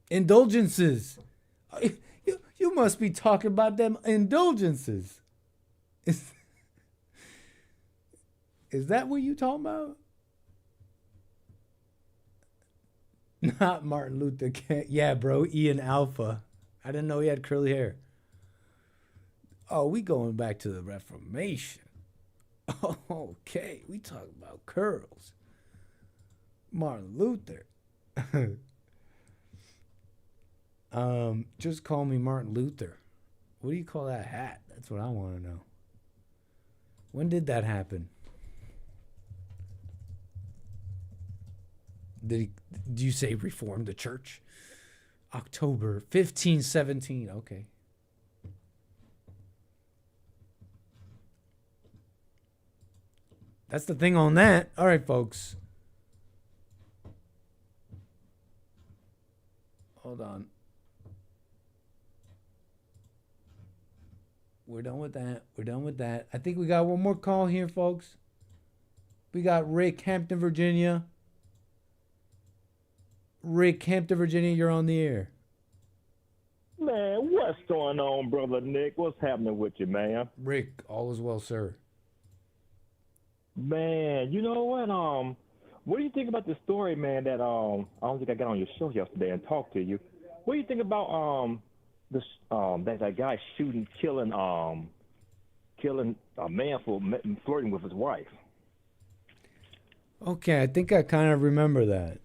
Indulgences. You must be talking about them indulgences. Is that what you talking about? Not Martin Luther King. Yeah, bro. Ian Alpha. I didn't know he had curly hair. Oh, we going back to the Reformation. Okay, we talking about curls. Martin Luther. Just call me Martin Luther. What do you call that hat? That's what I want to know. When did that happen? Do you say reform the church? October 1517. Okay. That's the thing on that. All right, folks. Hold on. We're done with that. I think we got one more call here, folks. We got Rick, Hampton, Virginia. Rick, Hampton, Virginia, you're on the air. Man, what's going on, brother Nick? What's happening with you, man? Rick, all is well, sir. Man, you know what do you think about the story, man, that I don't think I got on your show yesterday and talked to you. What do you think about that guy killing a man for flirting with his wife? Okay, I think I kind of remember that.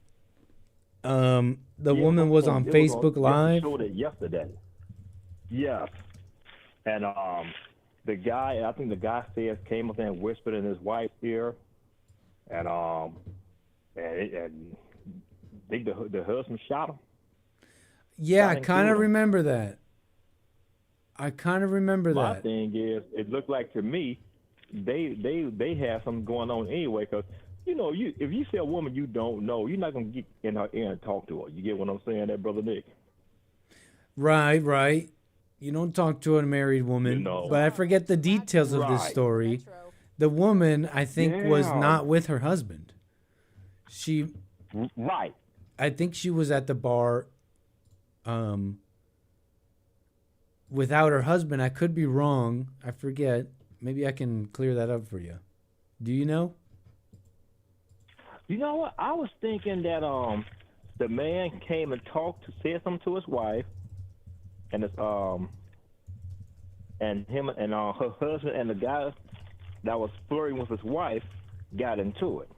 The woman was on Facebook Live. Showed it yesterday. Yes, and the guy, I think the guy says, came up there and whispered in his wife's ear, and I think the husband shot him. Yeah, I kind of remember that. My thing is, it looked like to me, they have something going on anyway, because if you see a woman you don't know, you're not gonna get in her ear and talk to her. You get what I'm saying, there, brother Nick? Right. You don't talk to a married woman, but I forget the details of this story. The woman, I think, was not with her husband. I think she was at the bar without her husband. I could be wrong. I forget. Maybe I can clear that up for you. Do you know? You know what? I was thinking that the man came and said something to his wife, and her husband and the guy that was flirting with his wife got into it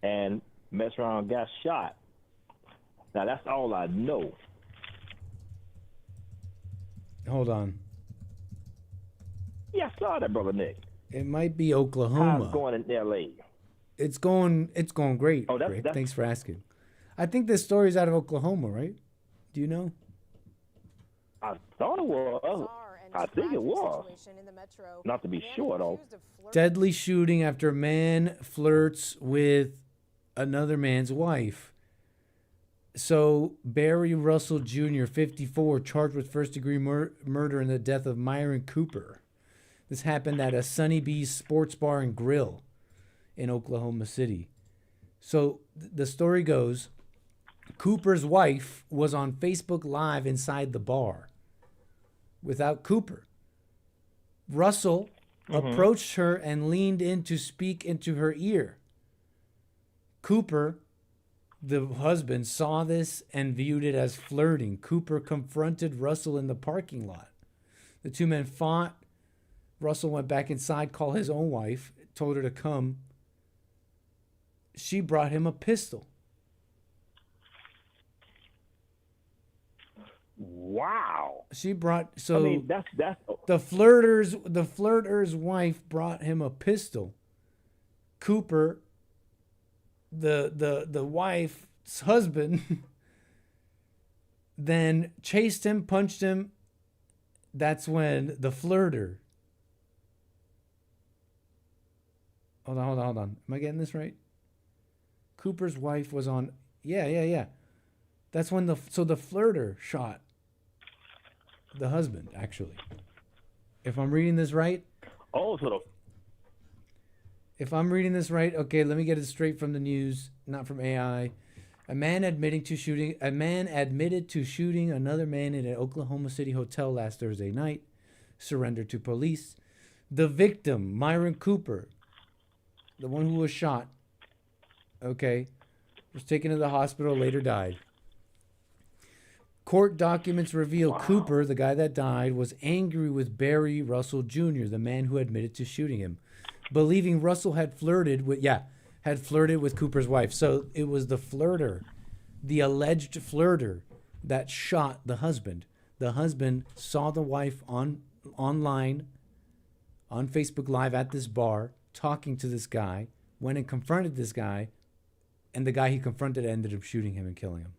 and messed around and got shot. Now that's all I know. Hold on. Yeah, I saw that, brother Nick. It might be How's Oklahoma. it going in L.A.? It's going great. Oh, Rick. Thanks for asking. I think this story's out of Oklahoma, right? Do you know? I thought it was. I think it was. Not to be sure, though. Deadly shooting after man flirts with another man's wife. So, Barry Russell Jr., 54, charged with first-degree murder in the death of Myron Cooper. This happened at a Sunny Bees Sports Bar and Grill in Oklahoma City. So, the story goes, Cooper's wife was on Facebook Live inside the bar without Cooper. Russell approached her and leaned in to speak into her ear. Cooper, the husband, saw this and viewed it as flirting. Cooper confronted Russell in the parking lot. The two men fought. Russell went back inside, called his own wife, told her to come. She brought him a pistol. Wow. She brought I mean, that's the flirter's wife brought him a pistol. Cooper, the wife's husband, then chased him, punched him. That's when the flirter. Hold on. Am I getting this right? Cooper's wife was on. Yeah. That's when the flirter shot the husband, actually. If I'm reading this right. Oh, so If I'm reading this right, okay, let me get it straight from the news, not from AI. A man admitted to shooting another man in an Oklahoma City hotel last Thursday night, surrendered to police. The victim, Myron Cooper, the one who was shot, okay, was taken to the hospital, later died. Court documents reveal Cooper, the guy that died, was angry with Barry Russell Jr., the man who admitted to shooting him, believing Russell had flirted with Cooper's wife. So it was the flirter, the alleged flirter, that shot the husband. The husband saw the wife online, on Facebook Live at this bar, talking to this guy, went and confronted this guy, and the guy he confronted ended up shooting him and killing him.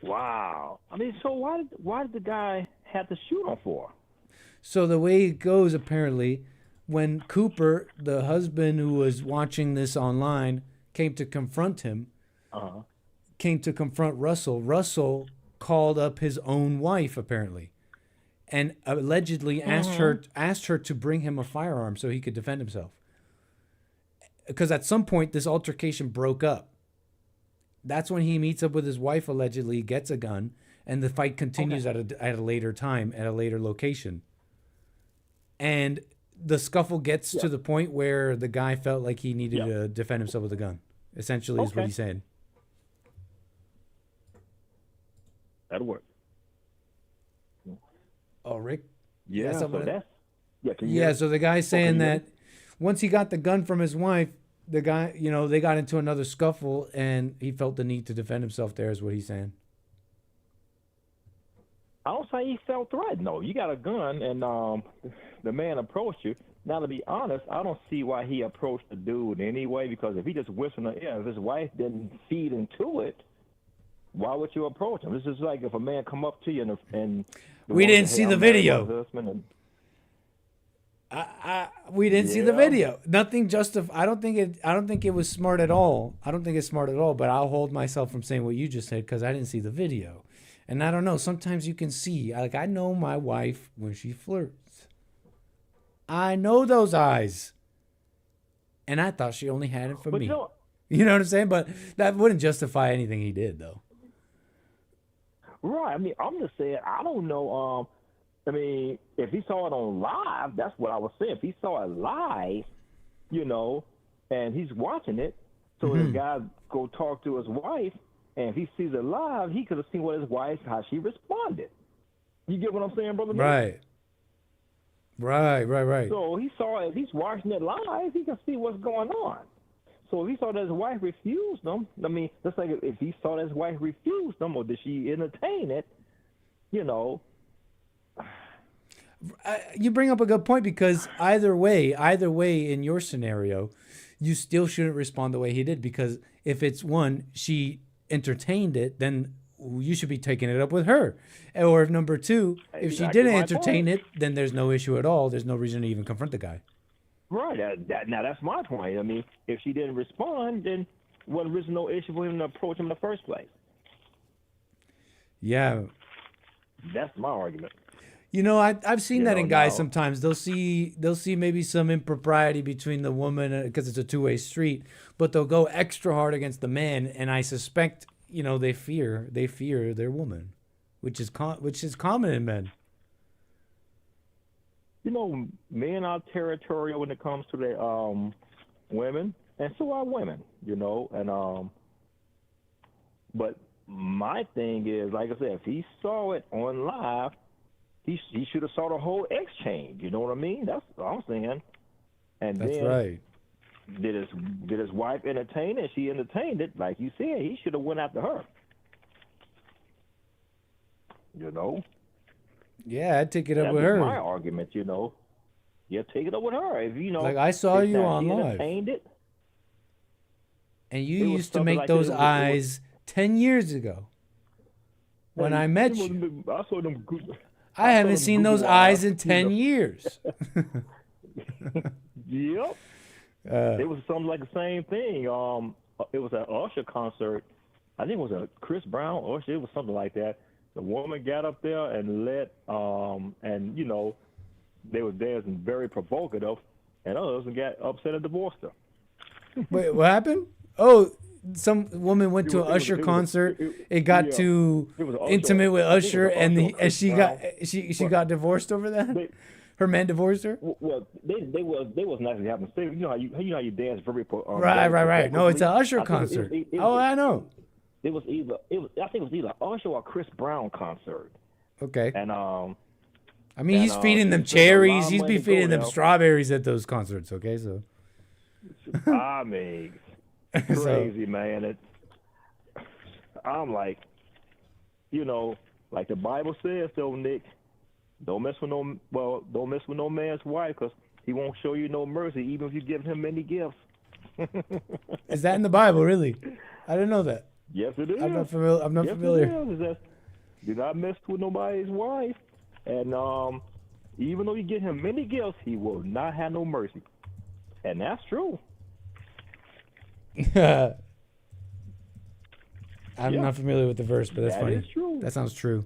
Wow. I mean, so why did the guy have to shoot him for? So the way it goes, apparently, when Cooper, the husband who was watching this online, came to confront him, came to confront Russell, Russell called up his own wife, apparently, and allegedly asked her to bring him a firearm so he could defend himself. Because at some point, this altercation broke up. That's when he meets up with his wife, allegedly, gets a gun, and the fight continues at a later time, at a later location. And the scuffle gets to the point where the guy felt like he needed to defend himself with a gun, essentially, is what he's saying. That'll work. Oh, Rick? Yeah, so so the guy's saying that once he got the gun from his wife, the guy, they got into another scuffle, and he felt the need to defend himself there, is what he's saying. I don't say he felt threatened, though. You got a gun, and the man approached you. Now, to be honest, I don't see why he approached the dude anyway, because if he just whistled in the air, if his wife didn't feed into it, why would you approach him? This is like if a man come up to you and we didn't see the video. We didn't see the video. Nothing I don't think it was smart at all. I don't think it's smart at all, but I'll hold myself from saying what you just said because I didn't see the video. And I don't know, sometimes you can see, I know my wife when she flirts. I know those eyes. And I thought she only had it for me. You know what I'm saying? But that wouldn't justify anything he did, though. Right. I mean, I'm just saying, I don't know. I mean, if he saw it on live, that's what I was saying. If he saw it live, and he's watching it, so the guy go talk to his wife, and if he sees it live, he could have seen how she responded. You get what I'm saying, brother? Right. Right. So he saw it. If he's watching it live, he can see what's going on. So if he saw that his wife refused him, I mean, just like if he saw that his wife refused him, or did she entertain it? You know. You bring up a good point, because either way, in your scenario, you still shouldn't respond the way he did, because if it's one, she entertained it, then you should be taking it up with her. Or if number two, if she didn't entertain it, then there's no issue at all. There's no reason to even confront the guy. Right. Now that's my point. I mean, if she didn't respond, then what reason no issue for him to approach him in the first place? Yeah. That's my argument. You know, I've seen that in guys sometimes. They'll see maybe some impropriety between the woman, because it's a two-way street, but they'll go extra hard against the man, and I suspect, you know, they fear their woman, which is common in men. You know, men are territorial when it comes to their women, and so are women. You know, and but my thing is, like I said, if he saw it on live, he should have saw the whole exchange. You know what I mean? That's what I'm saying. And that's then, right. Did his wife entertain it? She entertained it, like you said. He should have went after her. You know? Yeah, I'd take it up with her. That's my argument. You know? Yeah, take it up with her. If you know, like I saw you on live, entertained it, and you used to make like those eyes 10 years ago when I met you. I saw them. I haven't seen those eyes in 10 years. Yep. It was something like the same thing. It was an Usher concert. I think it was a Chris Brown Usher. It was something like that. The woman got up there and and you know, they were dancing very provocative, and others got upset and divorced her. Wait, what happened? Oh, some woman went to an Usher concert. It got too intimate with Usher, and she got divorced over that. Her man divorced her. Well, they was actually having sex. You know how you dance very right. No, it's an Usher concert. I know. I think it was either Usher or Chris Brown concert. Okay. And I mean, he's feeding them cherries. He's be feeding them strawberries at those concerts. Okay, so. I mean. Crazy, man. I'm like, you know, like the Bible says, though, Nick, don't mess with no man's wife, because he won't show you no mercy, even if you give him many gifts. Is that in the Bible, really? I didn't know that. Yes, it is. I'm not familiar. It is. Do not mess with nobody's wife, and even though you give him many gifts, he will not have no mercy, and that's true. I'm not familiar with the verse, but that's funny. That is true. That sounds true.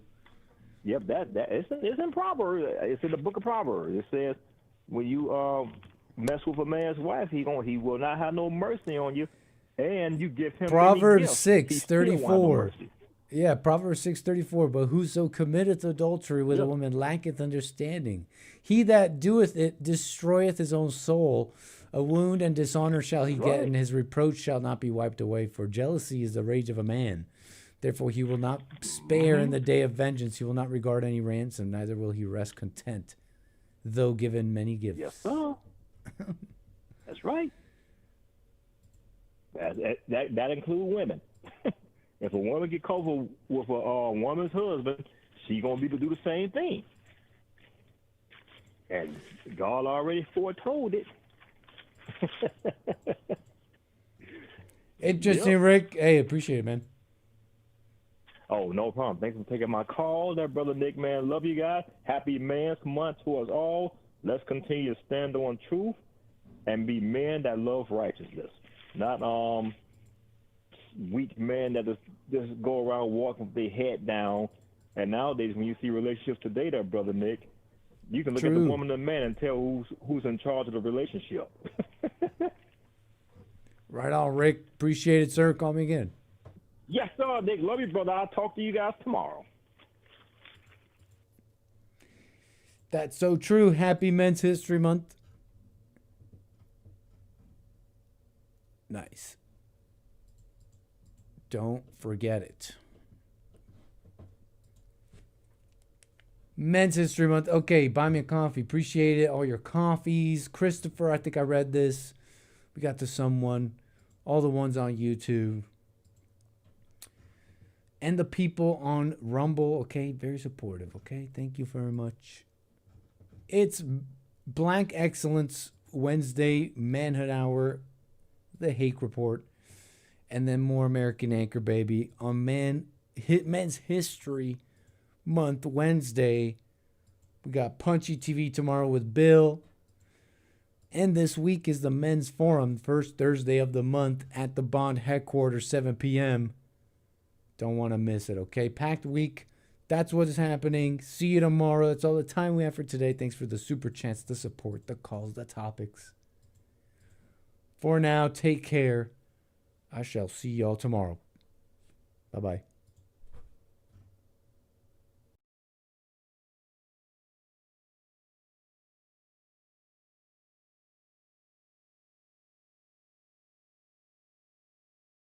Yep, it's in Proverbs. It's in the book of Proverbs. It says when you mess with a man's wife, he will not have no mercy on you, and you give him Proverbs 6:34. Yeah, Proverbs 6:34. But whoso committeth adultery with a woman lacketh understanding. He that doeth it destroyeth his own soul. A wound and dishonor shall he get, and his reproach shall not be wiped away. For jealousy is the rage of a man. Therefore he will not spare in the day of vengeance. He will not regard any ransom, neither will he rest content, though given many gifts. Yes, sir. That's right. That includes women. If a woman get caught with a woman's husband, she gonna be to do the same thing. And God already foretold it. Interesting, Rick. Hey, appreciate it, man. Oh, no problem. Thanks for taking my call there, Brother Nick, man. Love you guys. Happy Man's Month to us all. Let's continue to stand on truth and be men that love righteousness. Not weak men that just go around walking with their head down. And nowadays, when you see relationships today there, Brother Nick, you can look at the woman and the man and tell who's in charge of the relationship. Right on, Rick. Appreciate it, sir. Call me again. Yes, sir, Nick. Love you, brother. I'll talk to you guys tomorrow. That's so true. Happy Men's History Month. Nice. Don't forget it. Men's History Month. Okay, buy me a coffee. Appreciate it. All your coffees. Christopher, I think I read this. We got to someone. all the ones on YouTube, and the people on Rumble. Okay, very supportive. Okay, thank you very much. It's Blank Excellence Wednesday, Manhood Hour, the Hake Report, and then more American Anchor Baby on Men's History Month Wednesday. We got Punchy TV tomorrow with Bill. And this week is the Men's Forum, first Thursday of the month at the Bond headquarters, 7 p.m. Don't want to miss it, okay? Packed week. That's what's happening. See you tomorrow. That's all the time we have for today. Thanks for the super chats, the support, the calls, the topics. For now, take care. I shall see y'all tomorrow. Bye-bye.